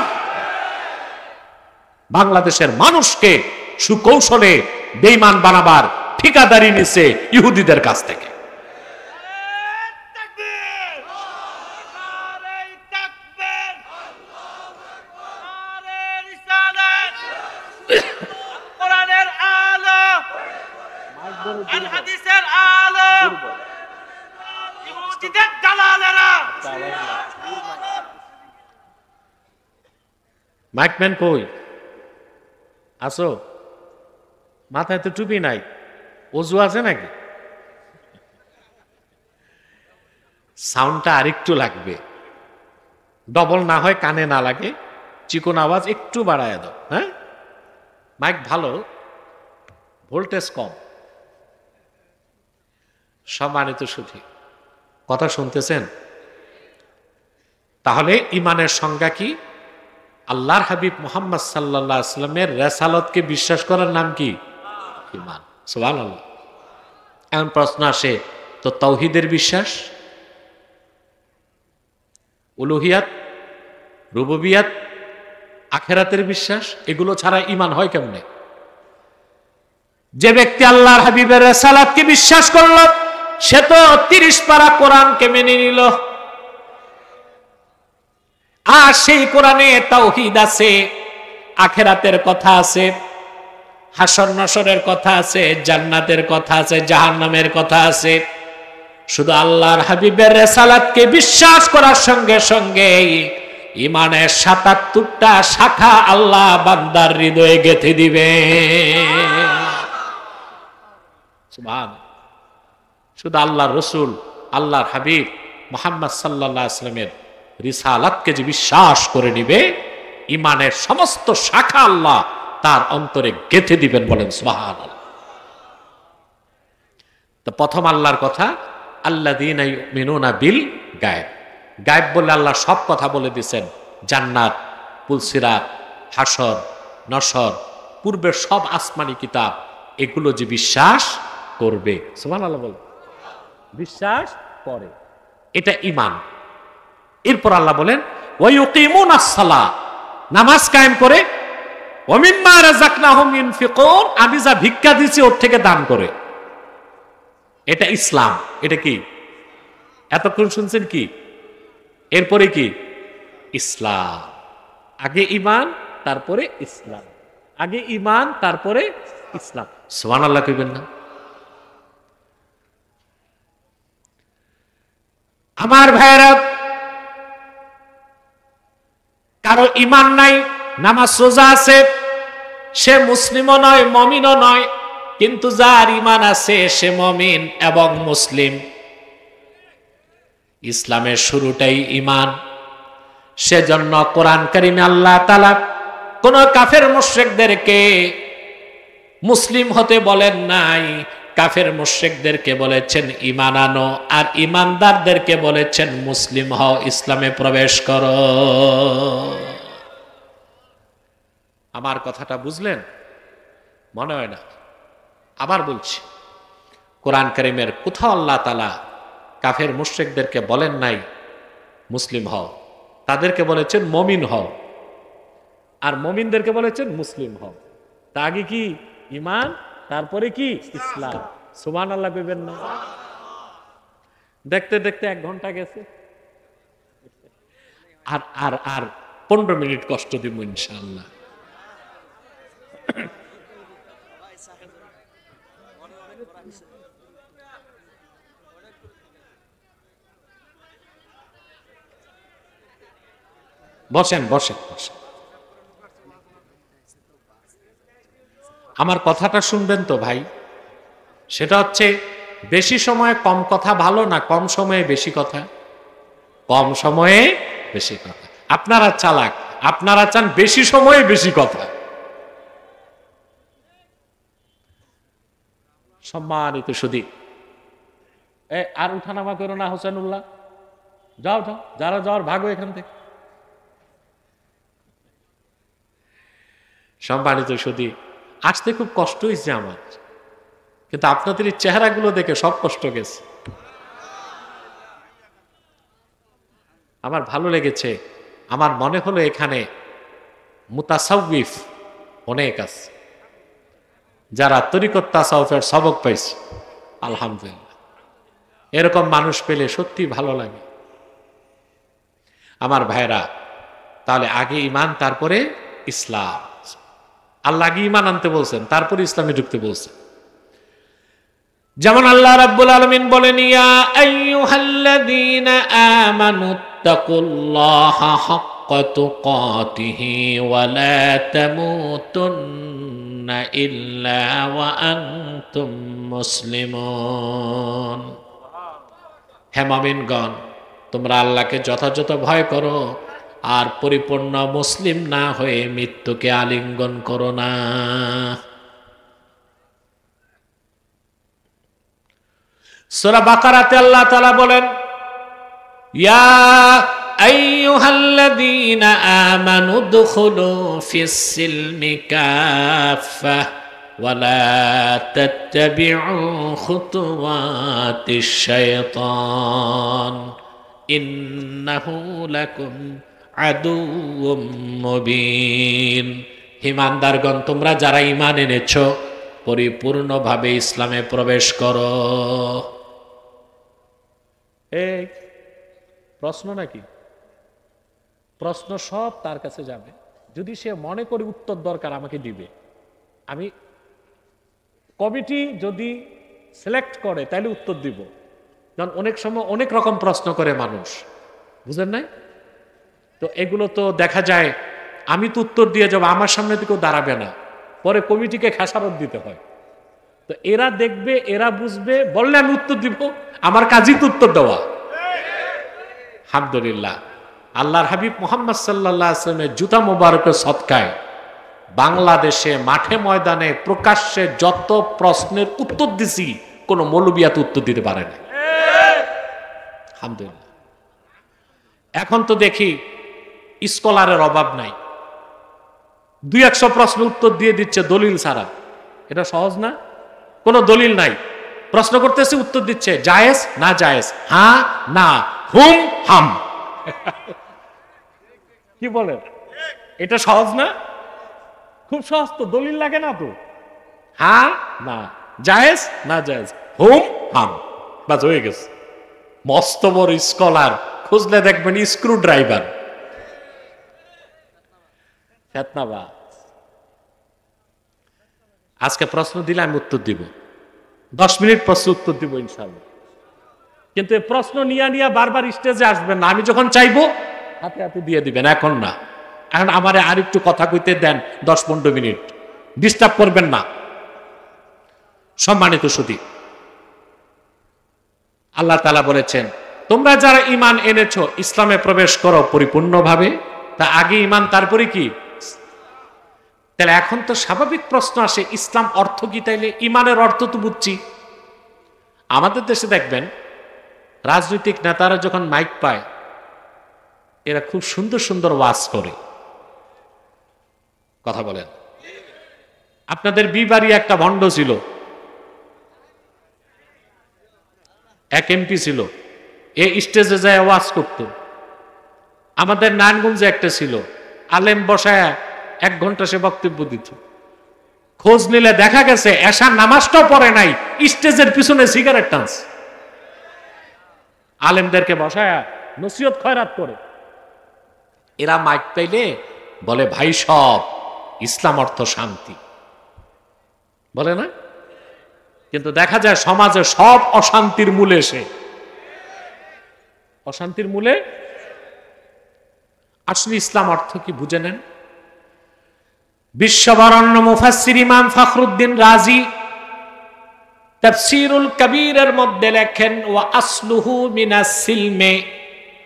বাংলাদেশের মানুষকে সুকৌশলে বেঈমান বানাবার ঠিকাদারি নিছে ইহুদিদের কাছ থেকে। মাইকম্যান কই আসো? মাথায় তো টুপি নাই, অজু আছে নাকি? সাউন্ডটা আরেকটু লাগবে, ডবল না হয় কানে না লাগে, চিকন আওয়াজ একটু বাড়ায় দাও। হ্যাঁ, মাইক ভালো, ভোল্টেজ কম। সম্মানিত সুধী, কথা শুনতেছেন? তাহলে ইমানের সংজ্ঞা কি? আল্লাহর হাবিব মুহাম্মদ সাল্লাল্লাহু আলাইহি ওয়াসাল্লামের রিসালাতকে বিশ্বাস করার নাম কি? ঈমান। সুবহানাল্লাহ। এখন প্রশ্ন আসে, তো তাওহীদের বিশ্বাস, উলুহিয়াত, রুবুবিয়াত, আখিরাতের বিশ্বাস, এগুলো ছাড়া ঈমান হয় কেমনে? যে ব্যক্তি আল্লাহর হাবিবের রিসালাতকে বিশ্বাস করল সে তো 30 পারা কোরআনকে মেনে নিল, আর সেই কোরআনে তাওহীদ আছে, আখিরাতের কথা আছে, হাসর নাসরের কথা আছে, জান্নাতের কথা আছে, জাহান্নামের কথা আছে। শুধু আল্লাহর হাবিবের রিসালাতকে বিশ্বাস করার সঙ্গে সঙ্গে ঈমানের 77টা শাখা আল্লাহ বান্দার হৃদয়ে গেঁথে দিবে। সুবহানাল্লাহ। শুধু আল্লাহর রাসূল, আল্লাহর হাবিব মুহাম্মদ সাল্লাল্লাহু আলাইহি ওয়াসাল্লামের রিসালাতকে যে বিশ্বাস করে নিবে, ঈমানের সমস্ত শাখা আল্লাহ তার অন্তরে গেঁথে দিবেন। বলেন সুবহানাল্লাহ। তো প্রথম আল্লাহর কথা, আল্লাযীনা ইউমিনুনা বিল গায়ব। গায়ব বলে আল্লাহ সব কথা বলে দিয়েছেন, জান্নাত, পুলসিরাত, হাসর, নসর, পূর্বের সব আসমানি কিতাব, এগুলো যে বিশ্বাস করবে। সুবহানাল্লাহ বল, বিশ্বাস করে। এটা ঈমান। এরপর আল্লাহ বলেন ওয়ায়ুকিমুনাস সালাহ, নামাজ কায়েম করে, ওয়া মিম্মা রাযাকনাহুম ইউনফিকুন, আমি যা ভিক্ষা দিয়েছি ওর থেকে দান করে। এটা ইসলাম। এটা কি এতক্ষণ শুনছেন? কি এরপরে কি? ইসলাম। আগে ঈমান তারপরে ইসলাম, আগে ঈমান তারপরে ইসলাম। সুবহানাল্লাহ কইবেন না? আমার ভাইরা, কারো ঈমান নাই, নামাজ রোজা আছে, সে মুসলিমও নয় মুমিনও নয়, কিন্তু যার ঈমান আছে সে মুমিন এবং মুসলিম। ইসলামের শুরুটাই ঈমান। সেজন্য কোরআন কারীমে আল্লাহ তাআলা কোন কাফের মুশরিকদেরকে মুসলিম হতে বলেন নাই, কাফের মুশরিকদেরকে বলেছেন ঈমান আনো, আর ঈমানদারদেরকে বলেছেন মুসলিম হও, ইসলামে প্রবেশ করো। আমার কথাটা বুঝলেন? মনে হয় না। আবার বলছি, কোরআন কারীমের কোথাও আল্লাহ তাআলা কাফের মুশরিকদেরকে বলেন নাই মুসলিম হও, তাদেরকে বলেছেন মুমিন হও, আর মুমিনদেরকে বলেছেন মুসলিম হও। তা আগে কি? ঈমান, তারপরে কি? ইসলাম। সুবহানাল্লাহ কইবেন না? দেখতে দেখতে 1 ঘন্টা গেছে, আর আর আর 15 মিনিট কষ্ট দিব ইনশাআল্লাহ। বসেন বসেন বসেন, আমার কথাটা শুনবেন তো ভাই? সেটা হচ্ছে, বেশি সময়ে কম কথা ভালো না কম সময়ে বেশি কথা? কম সময়ে বেশি কথা। আপনারা চালাক, আপনারা চান বেশি সময়ে বেশি কথা। সম্মানিত সুধী, আর উঠানামা করো না হোসেনুল্লাহ, যাও যাও, যারা যাওয়ার ভাগো এখান থেকে। সম্মানিত সুধী, আসতে খুব কষ্ট হয়েছে আমার, কিন্তু আপনাদের এই চেহারাগুলো দেখে সব কষ্ট গেছে। আমার ভালো লেগেছে। আমার মনে হলো এখানে মুতাসাউফ অনেক আছে, যারা তরিকত তাসাউফের সবক পাইছে। আলহামদুলিল্লাহ, এরকম মানুষ পেলে সত্যি ভালো লাগে। আমার ভাইরা, তাহলে আগে ঈমান তারপরে ইসলাম। আল্লাহ আগে ঈমান আনতে বলছেন, তারপরে ইসলামে ঢুকতে বলছেন। যেমন আল্লাহ রাব্বুল আলামিন বলেন, ইয়া আইয়ুহাল্লাযীনা আমানুত্তাকুল্লাহা হাক্কা তুকাতিহি ওয়া লা তামুতুন্না ইল্লা ওয়া আনতুম মুসলিমুন। হে মুমিনগণ, তোমরা আল্লাহকে যথাযথ ভয় করো, আর পরিপূর্ণ মুসলিম না হয়ে মৃত্যুকে আলিঙ্গন করো না। সূরা বাকারাতে আল্লাহ তাআলা বলেন, ইয়া আইয়ুহাল্লাযীনা আমানু দুখুলু ফিস-সিলমি কাফা ওয়া লা তাত্তাবিউ খুতুওয়াতিশ শাইতান ইন্নাহু লাকুম আদুউম মুবিন। ঈমানদারগণ, তোমরা যারা ঈমান এনেছো, পরিপূর্ণভাবে ইসলামে প্রবেশ করো। এই প্রশ্ন নাকি? প্রশ্ন সব তার কাছে যাবে। যদি সে মনে করে উত্তর দরকার আমাকে দিবে। আমি কমিটি যদি সিলেক্ট করে তাহলে উত্তর দিব। কারণ অনেক সময় অনেক রকম প্রশ্ন করে মানুষ, বুঝেন নাই? তো এগুলো তো দেখা যায় আমি তো উত্তর দিয়ে যাবো, আমার সামনে তো কেউ দাঁড়াবে না, পরে কমিটিকে খেসারত দিতে হয়। তো এরা দেখবে, এরা বুঝবে, বললে আমি উত্তর দিব, আমার কাজই তো উত্তর দেওয়া। আলহামদুলিল্লাহ, আল্লাহর হাবিব মুহাম্মদ সাল্লাল্লাহু আলাইহি ওয়াসাল্লামের জুতা মোবারকের সদকায় বাংলাদেশে মাঠে ময়দানে প্রকাশ্যে যত প্রশ্নের উত্তর দিছি, কোন মৌলবিয়াত উত্তর দিতে পারে না। আলহামদুলিল্লাহ। এখন তো দেখি স্কলারের অভাব নাই, 200 প্রশ্ন উত্তর দিয়ে দিচ্ছে দলিল ছাড়া। এটা সহজ না? কোনো দলিল নাই, প্রশ্ন করতেছে উত্তর দিচ্ছে, জায়েজ না জায়েজ, হ্যাঁ না, হুম হাম। কি বলেন, এটা সহজ না? খুব সহজ তো, দলিল লাগে না তো। হ্যাঁ না জায়েজ, না জায়েজ, হুম হাম, বাস হয়ে গেছে। মস্ত বড় স্কলার খুঁজলে দেখবেন স্ক্রু ড্রাইভার। আজকে প্রশ্ন দিলে আমি উত্তর দিব, 10 মিনিট প্রশ্ন উত্তর দিব ইনশাআল্লাহ। কিন্তু এই প্রশ্ন নিয়ে নিয়ে বারবার স্টেজে আসবেন না, আমি যখন চাইবো হাতে হাতে দিয়ে দিবেন, এখন না। এখন আমারে আর একটু কথা কইতে দেন 10-15 মিনিট, ডিস্টার্ব করবেন না। সম্মানিত সুধী, আল্লাহ তাআলা বলেছেন, তোমরা যারা ঈমান এনেছো ইসলামে প্রবেশ করো পরিপূর্ণভাবে। তা আগে ঈমান, তারপরে কি? তাহলে এখন তো স্বাভাবিক প্রশ্ন আসে, ইসলাম অর্থ কি? তাইলে ঈমানের অর্থ তো বুঝছি। আমাদের দেশে দেখবেন রাজনৈতিক নেতারা যখন মাইক পায়, এরা খুব সুন্দর সুন্দর ওয়াজ করে, কথা বলেন। আপনাদের বিবাড়ি একটা ভণ্ড ছিল, এক এমপি ছিল, এ স্টেজে যায় ওয়াজ করত। আমাদের নারায়ণগঞ্জে একটা ছিল, আলেম বসায় 1 ঘন্টা সে বক্তব্য দিত। খোঁজ নিলে দেখা গেছে এশার নামাজটাও পড়ে নাই, স্টেজের পিছনে সিগারেট টানছে। আলেমদেরকে বসায় নসিহত খয়রাত করে। এরা মাইক পাইলে বলে, ভাই সব ইসলাম অর্থ শান্তি, বলে না? কিন্তু দেখা যায় সমাজে সব অশান্তির মূলে সে, অশান্তির মূলে। আসলে ইসলাম অর্থ কি বুঝে নেন। বিশ্ববরণ্য মুফাসসির ইমাম ফখরুদ্দিন রাজি তাফসীরুল কবীরের মধ্যে লেখেন, ওয়া আসলুহু মিনাস সিলমে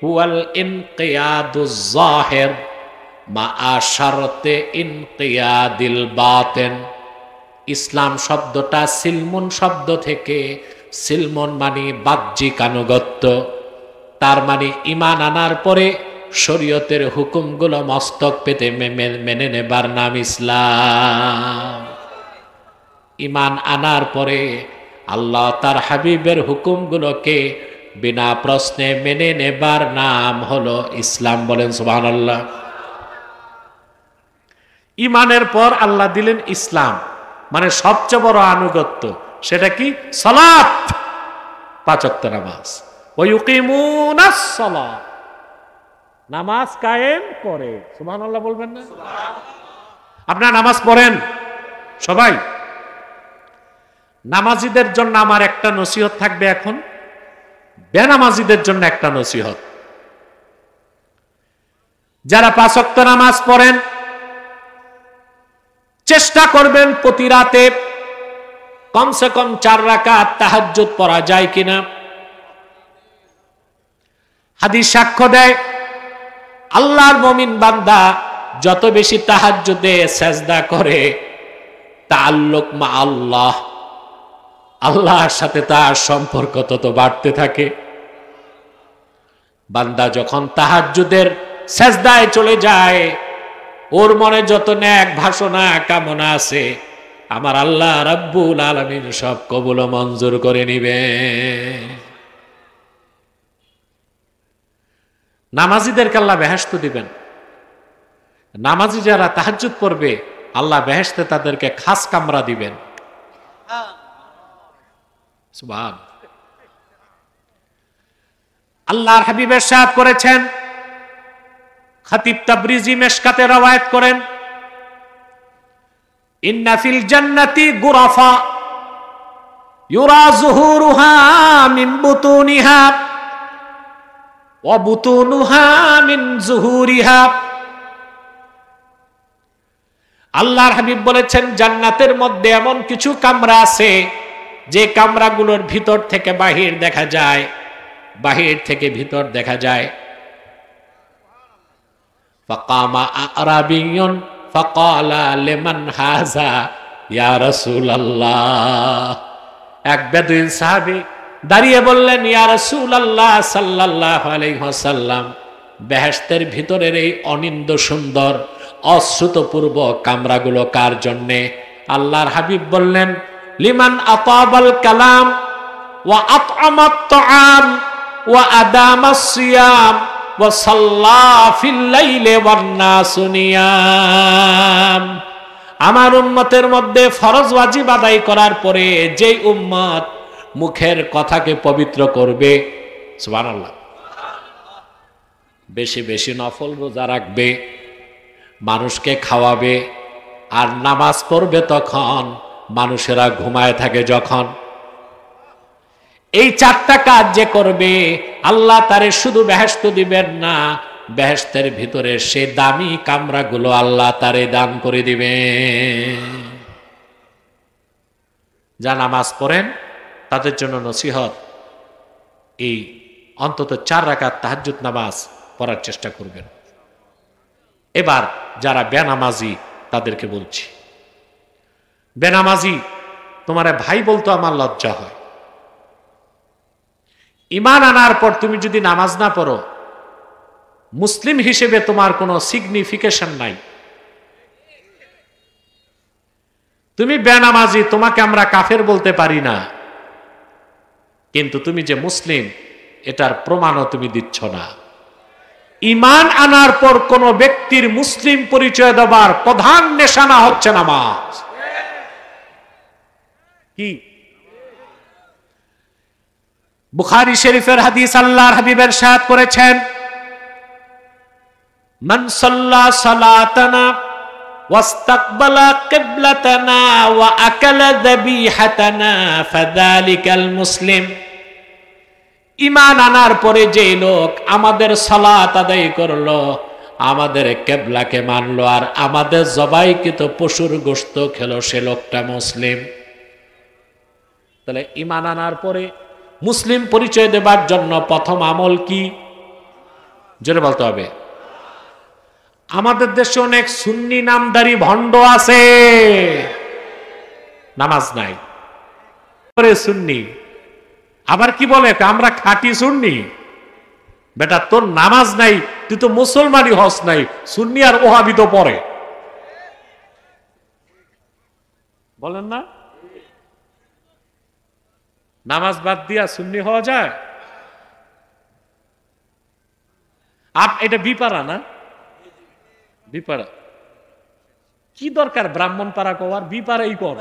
হুয়াল ইনকিয়াদুজ যাহির মা শারতে ইনকিয়াদিল বাতিন। ইসলাম শব্দটা সিলমুন শব্দ থেকে, সিলমুন মানে বাহ্যিক আনুগত্য, তার মানে ঈমান আনার পরে শরীয়তের হুকুমগুলো মস্তক পেতে মেনে নেবার নাম ইসলাম। ঈমান আনার পরে আল্লাহ তার হাবিবের হুকুমগুলোকে বিনা প্রশ্নে মেনে নেবার নাম হলো ইসলাম। বলেন সুবহানাল্লাহ। ঈমানের পর আল্লাহ দিলেন ইসলাম, মানে সবচেয়ে বড় আনুগত্য। সেটা কি? সালাত, 5 ওয়াক্ত নামাজ। ওয়া ইউকিমুনাস সালাত, নামাজ কায়েম করে। সুবহানাল্লাহ বলবেন না? আপনারা নামাজ পড়েন সবাই? নামাজীদের জন্য আমার একটা নসিহত থাকবে এখন, বেনামাজীদের জন্য একটা নসিহত। যারা 5 ওয়াক্ত নামাজ পড়েন, চেষ্টা করবেন প্রতি রাতে কমসে কম 4 রাকাত তাহাজ্জুদ পড়া যায় কিনা। হাদিস সাক্ষ্য দেয়, আল্লাহর মুমিন বান্দা যত বেশি তাহাজ্জুদে সেজদা করে, তাআল্লুক মা আল্লাহ, আল্লাহর সাথে তার সম্পর্ক তত বাড়তে থাকে। বান্দা যখন তাহাজ্জুদের সেজদায় চলে যায়, ওর মনে যত নেক ভাসনা কামনা আছে, আমার আল্লাহ রাব্বুল আলামিন সব কবুল মঞ্জুর করে নিবে। নামাজীদেরকে আল্লাহ বেহেশত দিবেন। নামাজি যারা তাহাজ্জুদ পড়বে, আল্লাহ বেহেশতে তাদেরকে খাস কামরা দিবেন। সুবহান। আল্লাহর হাবিব ইরশাদ করেছেন, খতিব তাবরিজি মেশকাতে রওয়ায়াত করেন, ইন্না ফিল জান্নাতি গুরাফা ইউরা যুহুরুহা মিন বুতুনিহা ওয়া বুতুনুহা মিন যুহুরিহা। আল্লাহর হাবিব বলেছেন, জান্নাতের মধ্যে এমন কিছু কামরা আছে যে কামরাগুলোর ভিতর থেকে বাহির দেখা যায়, বাহির থেকে ভিতর দেখা যায়। ফাকামা আরাবিয়ুন ফাকালা লিমান হাযা ইয়া রাসূলুল্লাহ। এক বেদুইন সাহাবী দাঁড়িয়ে বললেন, ইয়া রাসূলুল্লাহ সাল্লাল্লাহু আলাইহি ওয়াসাল্লাম, বেহেশতের ভিতরের এই অনিন্দ সুন্দর অশ্রুতপূর্ব কামরাগুলো কার জন্যে? আল্লাহর হাবিব বললেন, লিমান আতাবাল কালাম ওয়া আতআমাত তাআম ওয়া আদামাস সিয়াম ওয়া সাল্লা ফিল লাইলি ওয়ান নাসু নিয়াম। আমার উম্মতের মধ্যে ফরজ ওয়াজিব আদায় করার পরে যেই উম্মত মুখের কথাকে পবিত্র করবে, সুবহানাল্লাহ, বেশি বেশি নফল রোজা রাখবে, মানুষকে খাওয়াবে, আর নামাজ পড়বে তখন মানুষেরা ঘুমায় থাকে যখন, এই চারটা কাজ যে করবে আল্লাহ তারে শুধু বেহেশত দিবেন না, বেহেশতের ভিতরে সে দামি কামরাগুলো আল্লাহ তারে দান করে দিবে। যা নামাজ পড়েন তাদের জন্য নসিহত, এই অন্তত 4 রাকাত তাহাজ্জুদ নামাজ পড়ার চেষ্টা করবেন। এবার যারা বেনামাজি তাদেরকে বলছি, বেনামাজি তোমারে ভাই বলতো আমার লজ্জা হয়। ঈমান আনার পর তুমি যদি নামাজ না পড়ো, মুসলিম হিসেবে তোমার কোনো সিগনিফিকেশন নাই। তুমি বেনামাজি, তোমাকে আমরা কাফের বলতে পারি না, কিন্তু তুমি যে মুসলিম এটার প্রমাণও তুমি দিচ্ছ না। ঈমান আনার পর কোন ব্যক্তির মুসলিম পরিচয় দেবার প্রধান নিশানা হচ্ছে নামাজ। কি বুখারী শরীফের হাদিস, আল্লাহর হাবিব ইরশাদ করেছেন, মান সাল্লা সালাতানা ওয়াস্তাকবালা কিবলাতানা ওয়া আকালা যাবিহাতানা ফাযালিকাল মুসলিম। ঈমান আনার পরে যে লোক আমাদের সালাত আদায় করলো, আমাদের কিবলাকে মানলো, আর আমাদের জবাইকৃত পশুর গোশত খেলো, সে লোকটা মুসলিম। তাহলে ঈমান আনার পরে মুসলিম পরিচয় দেবার জন্য প্রথম আমল কি? জোরে বলতে হবে। আমাদের দেশে অনেক সুন্নি নামদারি ভণ্ড আছে, নামাজ নাই, সুন্নি, আবার কি বলে আমরা খাঁটি সুন্নি। বেটা তোর নামাজ নাই, তুই তো মুসলমানই হস নাই, সুন্নি আর ওহাবি তো পরে, বলেন না? নামাজ বাদ দিয়া সুন্নি হওয়া যায়? এটা বিপারা না? বিপারা কি দরকার ব্রাহ্মণ পাড়া কর, বিপারাই কর।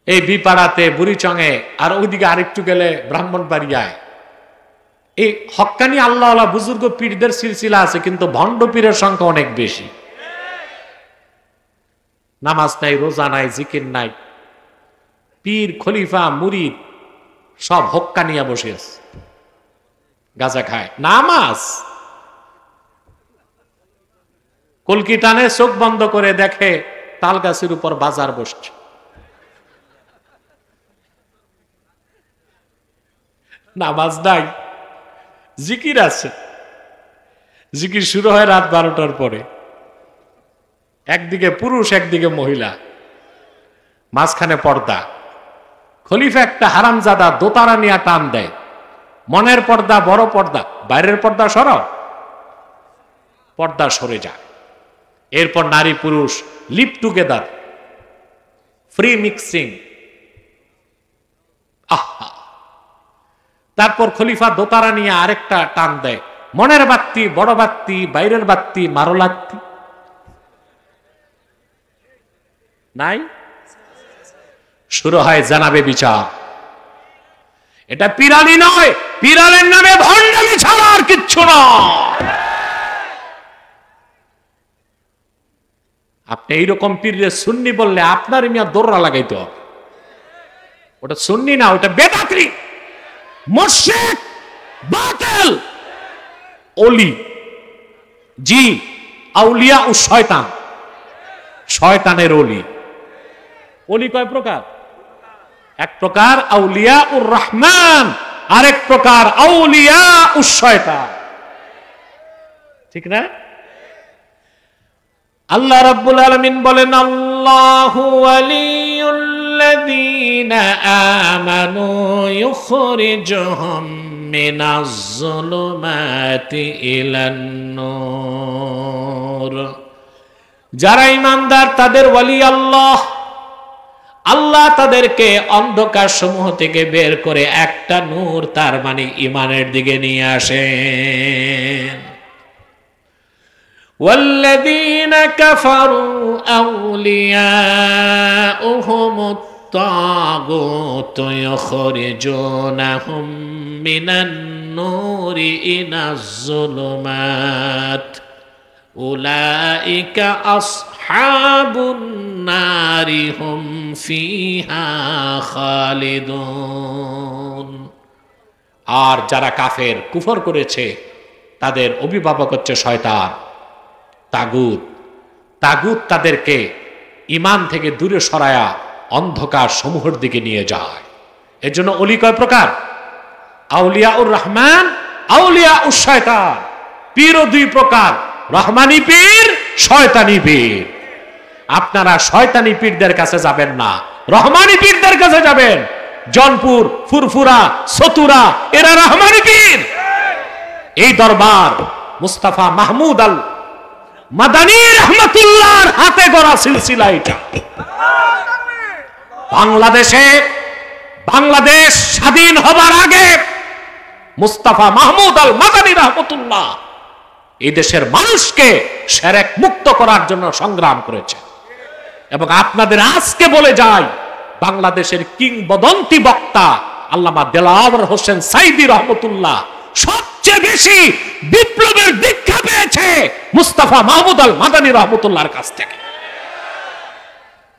এই বিপাড়াতে, বুড়িচঙে, আর ওইদিকে আরেকটু গেলে ব্রাহ্মণবাড়িয়ায় এই হক্কানি আল্লাহওয়ালা বুজুর্গ পীরদের সিলসিলা আছে, কিন্তু ভণ্ড পীরের সংখ্যা অনেক বেশি। নামাজ নাই, রোজা নাই, জিকির নাই, পীর খলিফা মুরিদ সব হক্কানিয়া বসে আছে, গাঁজা খায়। নামাজ কলকি টানে, চোখ বন্ধ করে দেখে তাল গাছের উপর বাজার বসছে। নামাজ নাই, জিকির আছে, জিকির শুরু হয় রাত 12টার পরে। একদিকে পুরুষ, একদিকে মহিলা, মাঝখানে পর্দা। খলিফা একটা হারামজাদা দোতারা নিয়ে টান দেয়, মনের পর্দা বড় পর্দা, বাইরের পর্দা সরাও, পর্দা সরে যায়। এরপর নারী পুরুষ লিভ টুগেদার, ফ্রি মিক্সিং। আহা, তারপর খলিফা দোতারা নিয়ে আরেকটা টান দেয়, মনের বাত্তি বড় বাত্তি, বাইরের বাত্তি মারো লাগতি। নাই, শুরু হয় জানাবে বিচার। এটা পিরানি নয়, পিরানের নামে ভণ্ডামি ছাড়া আর কিচ্ছু নয়। আপনি এইরকম পীরে সুন্নি বললে আপনার মিয়া দৌড়া লাগাইতে হবে। ওটা সুন্নি না, ওটা বেদাতি, মুশরিক, বাতিল, ওলি। জি, আউলিয়া ও শয়তান, শয়তানের ওলি। ওলি কয় প্রকার? এক প্রকার আউলিয়া উর রহমান, আরেক প্রকার আউলিয়া উস শয়তান, ঠিক না? আল্লাহ রাব্বুল আলামিন বলেন, আল্লাহু ওয়ালিয়ুল্লাযীনা আমানু ইউখরিজুহুম মিনাজ যুলুমাতি ইলান নূর। যারা ঈমানদার তাদের ওয়ালি আল্লাহ, আল্লাহ তাদেরকে অন্ধকার সমূহ থেকে বের করে একটা নূর, তার মানে ঈমানের দিকে নিয়ে আসেন। والذين كفروا أولياؤهم الطاغوت يخرجونهم من النور إلى الظلمات أولئك أصحاب النار هم فيها خالدون। আর যারা কাফের কুফর করেছে তাদের অভিভাবক হচ্ছে শয়তান, তাগুত। তাগুত তাদেরকে ঈমান থেকে দূরে সরায়া অন্ধকার সমূহের দিকে নিয়ে যায়। এর জন্য ওলি কয় প্রকার? আউলিয়াউর রহমান, আউলিয়াউশ শয়তান। পীরও দুই প্রকার, রহমানি পীর, শয়তানি পীর। আপনারা শয়তানি পীরদের কাছে যাবেন না, রহমানি পীরদের কাছে যাবেন। জনপুর, ফুরফুরা, সতুরা এরা রহমানি পীর। এই দরবার মুস্তাফা মাহমুদ আল মাদানী রহমাতুল্লাহর হাতে গড়া সিলসিলা এটা। বাংলাদেশ স্বাধীন হবার আগে মুস্তাফা মাহমুদ আল মাদানী রহমাতুল্লাহ এই দেশের মানুষকে শিরক মুক্ত করার জন্য সংগ্রাম করেছে। এবং আপনাদের আজকে বলে যাই, বাংলাদেশের কিংবদন্তি বক্তা আল্লামা দেলাওয়ার হোসেন সাইদি রহমতুল্লাহ সবচেয়ে বেশি বিপ্লবের দীক্ষা পেয়েছে মুস্তাফা মাহমুদ আল মাদানী রহমতুল্লাহর কাছ থেকে।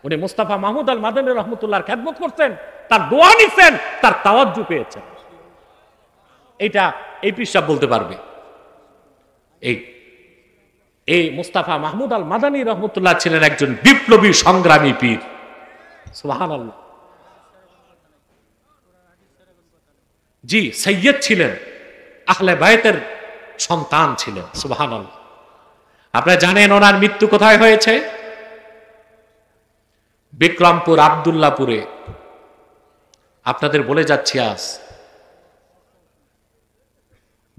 উনি মুস্তাফা মাহমুদ আল মাদানী রহমতুল্লাহর খেদমত করছেন, তার দোয়া নিছেন, তার তাওয়াজ্জু পেয়েছেন। এটা এই পিসাব বলতে পারবে। এই মুস্তাফা মাহমুদ আল মাদানী রহমতুল্লাহ ছিলেন একজন বিপ্লবী সংগ্রামী পীর। সুবহানাল্লাহ। জি, সৈয়দ ছিলেন, আহলে বায়তের সন্তান ছিলেন। সুবহানাল্লাহ। আপনারা জানেন ওনার মৃত্যু কোথায় হয়েছে? বিক্রমপুর আব্দুল্লাহপুরে। আপনাদের বলে যাচ্ছি, আজ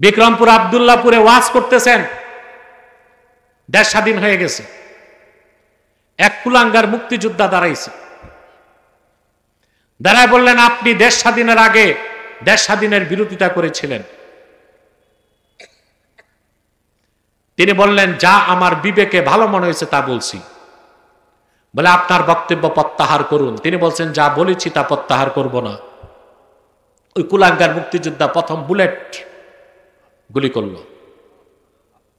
বিক্রমপুর আব্দুল্লাহপুরে ওয়াজ করতেছেন, দেশ স্বাধীন হয়ে গেছে। এক কুলাঙ্গার মুক্তিযোদ্ধা দাঁড়াইছে, দাঁড়ায় বললেন, আপনি দেশ স্বাধীনের আগে দেশ স্বাধীনের বিরোধিতা করেছিলেন। তিনি বললেন, যা আমার বিবেকে ভালো মনে হয়েছে তা বলছি। বলে, আপনার বক্তব্য প্রত্যাহার করুন। তিনি বলছেন, যা বলেছি তা প্রত্যাহার করব না। ওই কুলাঙ্গার মুক্তিযোদ্ধা প্রথম বুলেট গুলি করলো,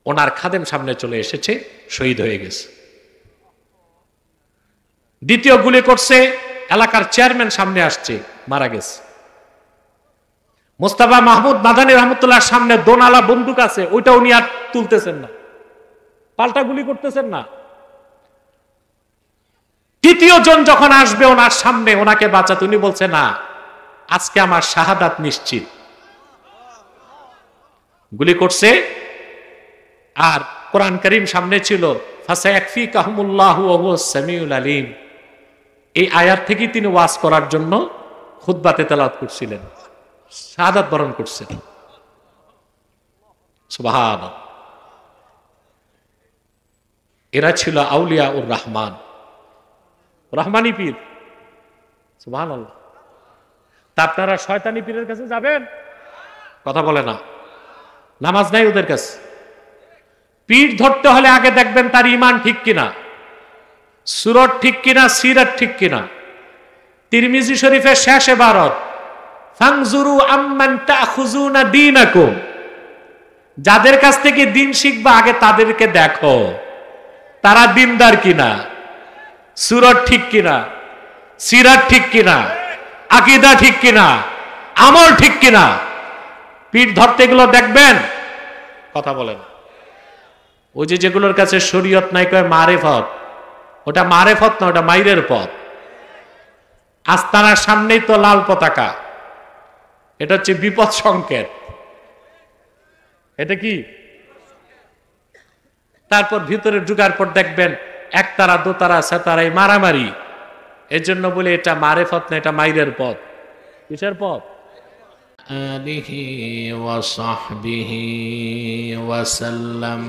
ওনার খাদেম সামনে চলে এসেছে, শহীদ হয়ে গেছে। দ্বিতীয় গুলি করছে, এলাকার চেয়ারম্যান সামনে আসছে, মারা গেছে। মুস্তাফা মাহমুদ মাদানী রহমতুল্লাহর সামনে দোনালা বন্দুক আছে, ওইটা উনি আর তুলতেছেন না, পাল্টা গুলি করতেছেন না। তৃতীয় জন যখন আসবে ওনার সামনে ওনাকে বাঁচাতে, উনি বলছে, না, আজকে আমার শাহাদাত নিশ্চিত। গুলি করছে, আর কোরআন কারীম সামনে ছিল, ফাসায়াকফিকাহুমুল্লাহু ওয়া হুয়াস সামিউল আলিম। এই আয়াত থেকে তিনি ওয়াজ করার জন্য খুতবাতে তেলাওয়াত করছিলেন, শাহাদাত বরণ করছেন। সুবহানাল্লাহ। এরা ছিল আউলিয়া উর রহমান, রহমানি পীর। সুবহানাল্লাহ। তা আপনারা শয়তানি পীরের কাছে যাবেন? কথা বলে না, নামাজ নাই ওদের কাছে। পীর ধরতে হলে আগে দেখবেন তার ঈমান ঠিক কিনা, সুরত ঠিক কিনা, সিরাত ঠিক কিনা। তিরমিজি শরীফের শেষ ইবারত, ফানজুরু আম্মান তাখুজুনা দীনাকুম। যাদের কাছ থেকে দিন শিখবা আগে তাদেরকে দেখো, তারা দিনদার কিনা, সুরত ঠিক কিনা, সিরাত ঠিক কিনা, আকীদা ঠিক কিনা, আমল ঠিক কিনা। পীর ধরতে এগুলো দেখবেন, কথা বলেন। ওই যে যেগুলোর কাছে শরীয়ত নাই, কয় মারেফত। ওটা মারেফত না, ওটা মাইরের পথ। আস্তানার সামনেই তো লাল পতাকা, এটা হচ্ছে বিপদ সংকেত। এটা কি? তারপর ভিতরে ঢুকার পর দেখবেন একতারা, দোতারা, সেতারাই মারামারি। এর জন্য বলে এটা মারেফত না, এটা মাইরের পথ। কিসের পথ? আলিহি ওয়া সাহবিহি ওয়া সাল্লাম।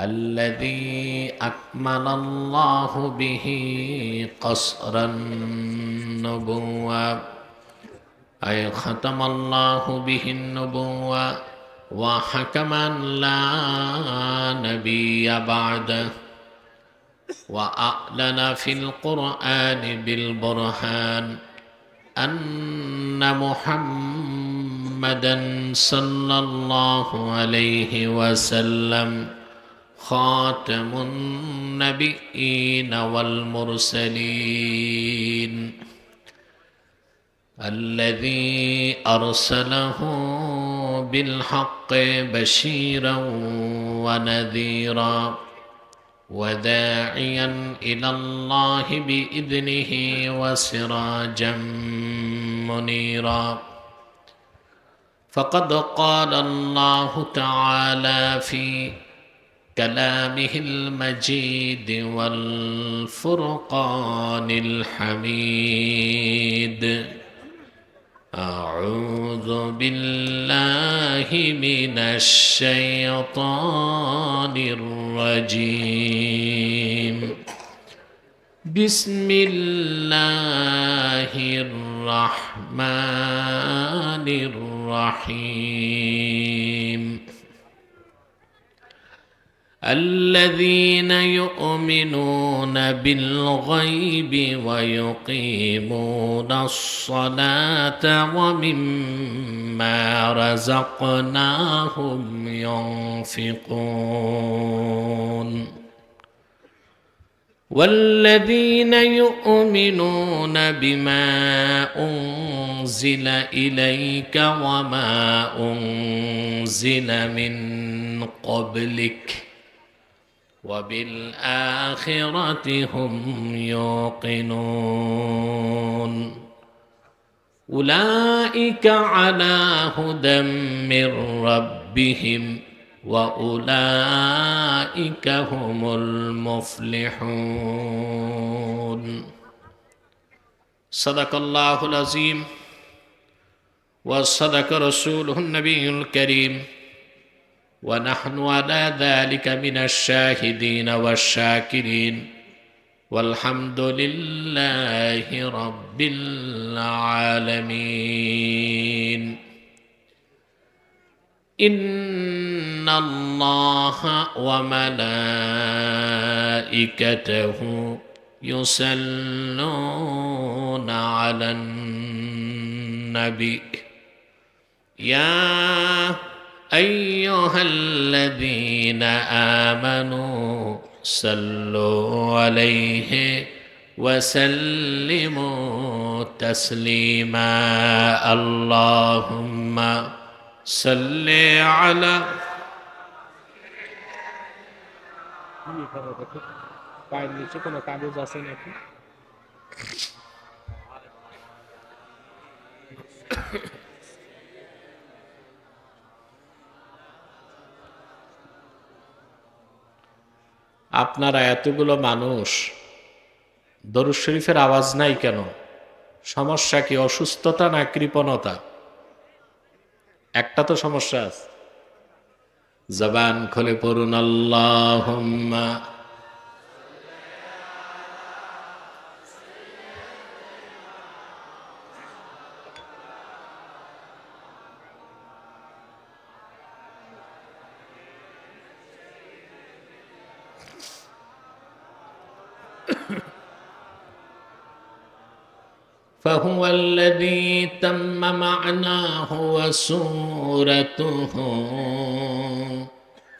الذي أكمل الله به قصر النبوة أي ختم الله به النبوة وحكما لا نبي بعده وأعلن في القرآن بالبرهان أن محمدا صلى الله عليه وسلم خاتم النبيين والمرسلين الذي أرسله بالحق بشيرا ونذيرا وداعيا إلى الله بإذنه وسراجا منيرا فقد قال الله تعالى في كلامه المجيد والفرقان الحميد أعوذ بالله من الشيطان الرجيم بسم الله الرحمن الرحيم الذين يؤمنون بالغيب ويقيمون الصلاة ومما رزقناهم ينفقون والذين يؤمنون بما أنزل إليك وما أنزل من قبلك وبالآخرة هم يوقنون أولئك على هدى من ربهم وأولئك هم المفلحون صدق الله العظيم وصدق رسوله النبي الكريم ونحن على ذلك من الشاهدين والشاكرين والحمد لله رب العالمين إن الله وملائكته يصلون على النبي يا أيها الذين آمنوا صلوا عليه وسلموا تسليما اللهم صل على আপনারা এতগুলো মানুষ দরুদ শরীফের আওয়াজ নাই কেন? সমস্যা কি? অসুস্থতা না কৃপণতা? একটা তো সমস্যা আছে। জবান খুলে পড়ুন আল্লাহুম্মা فهو الذي تم معناه وسورته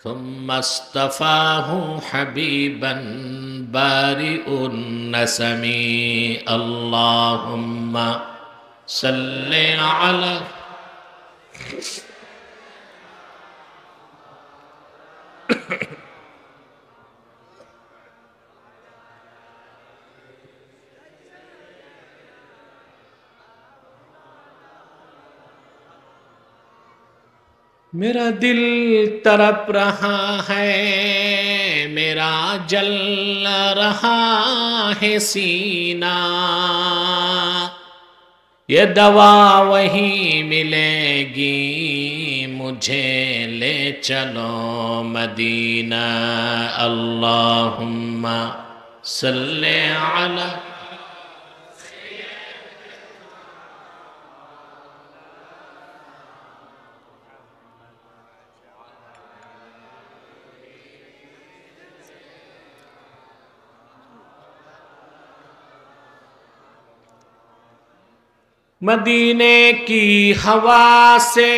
ثم اصطفاه حبيبا بارئ النسم اللهم صل على मेरा दिल तड़प रहा है, मेरा जल रहा है सीना, یہ دوا وہی ملے گی مجھے لے چلو مدینہ اللہم صلی علی مدینے کی ہوا سے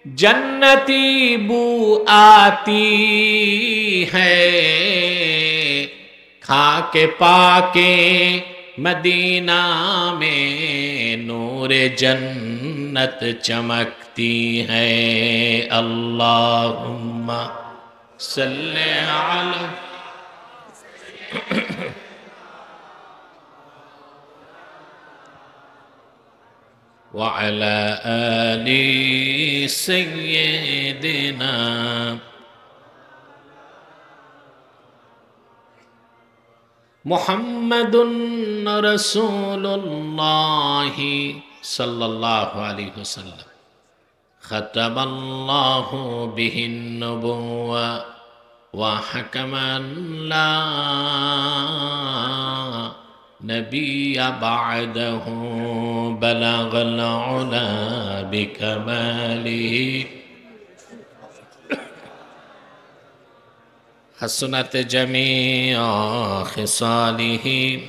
جنتی بو آتی ہے کھا کے پا کے مدینہ میں نور جنت چمکتی ہے اللہم صلی علی وعلى آل سيدنا محمد رسول الله صلى الله عليه وسلم ختم الله به النبوة وحكما لا نبي بعده بلغ العلا بكماله حسنت جميع خصاله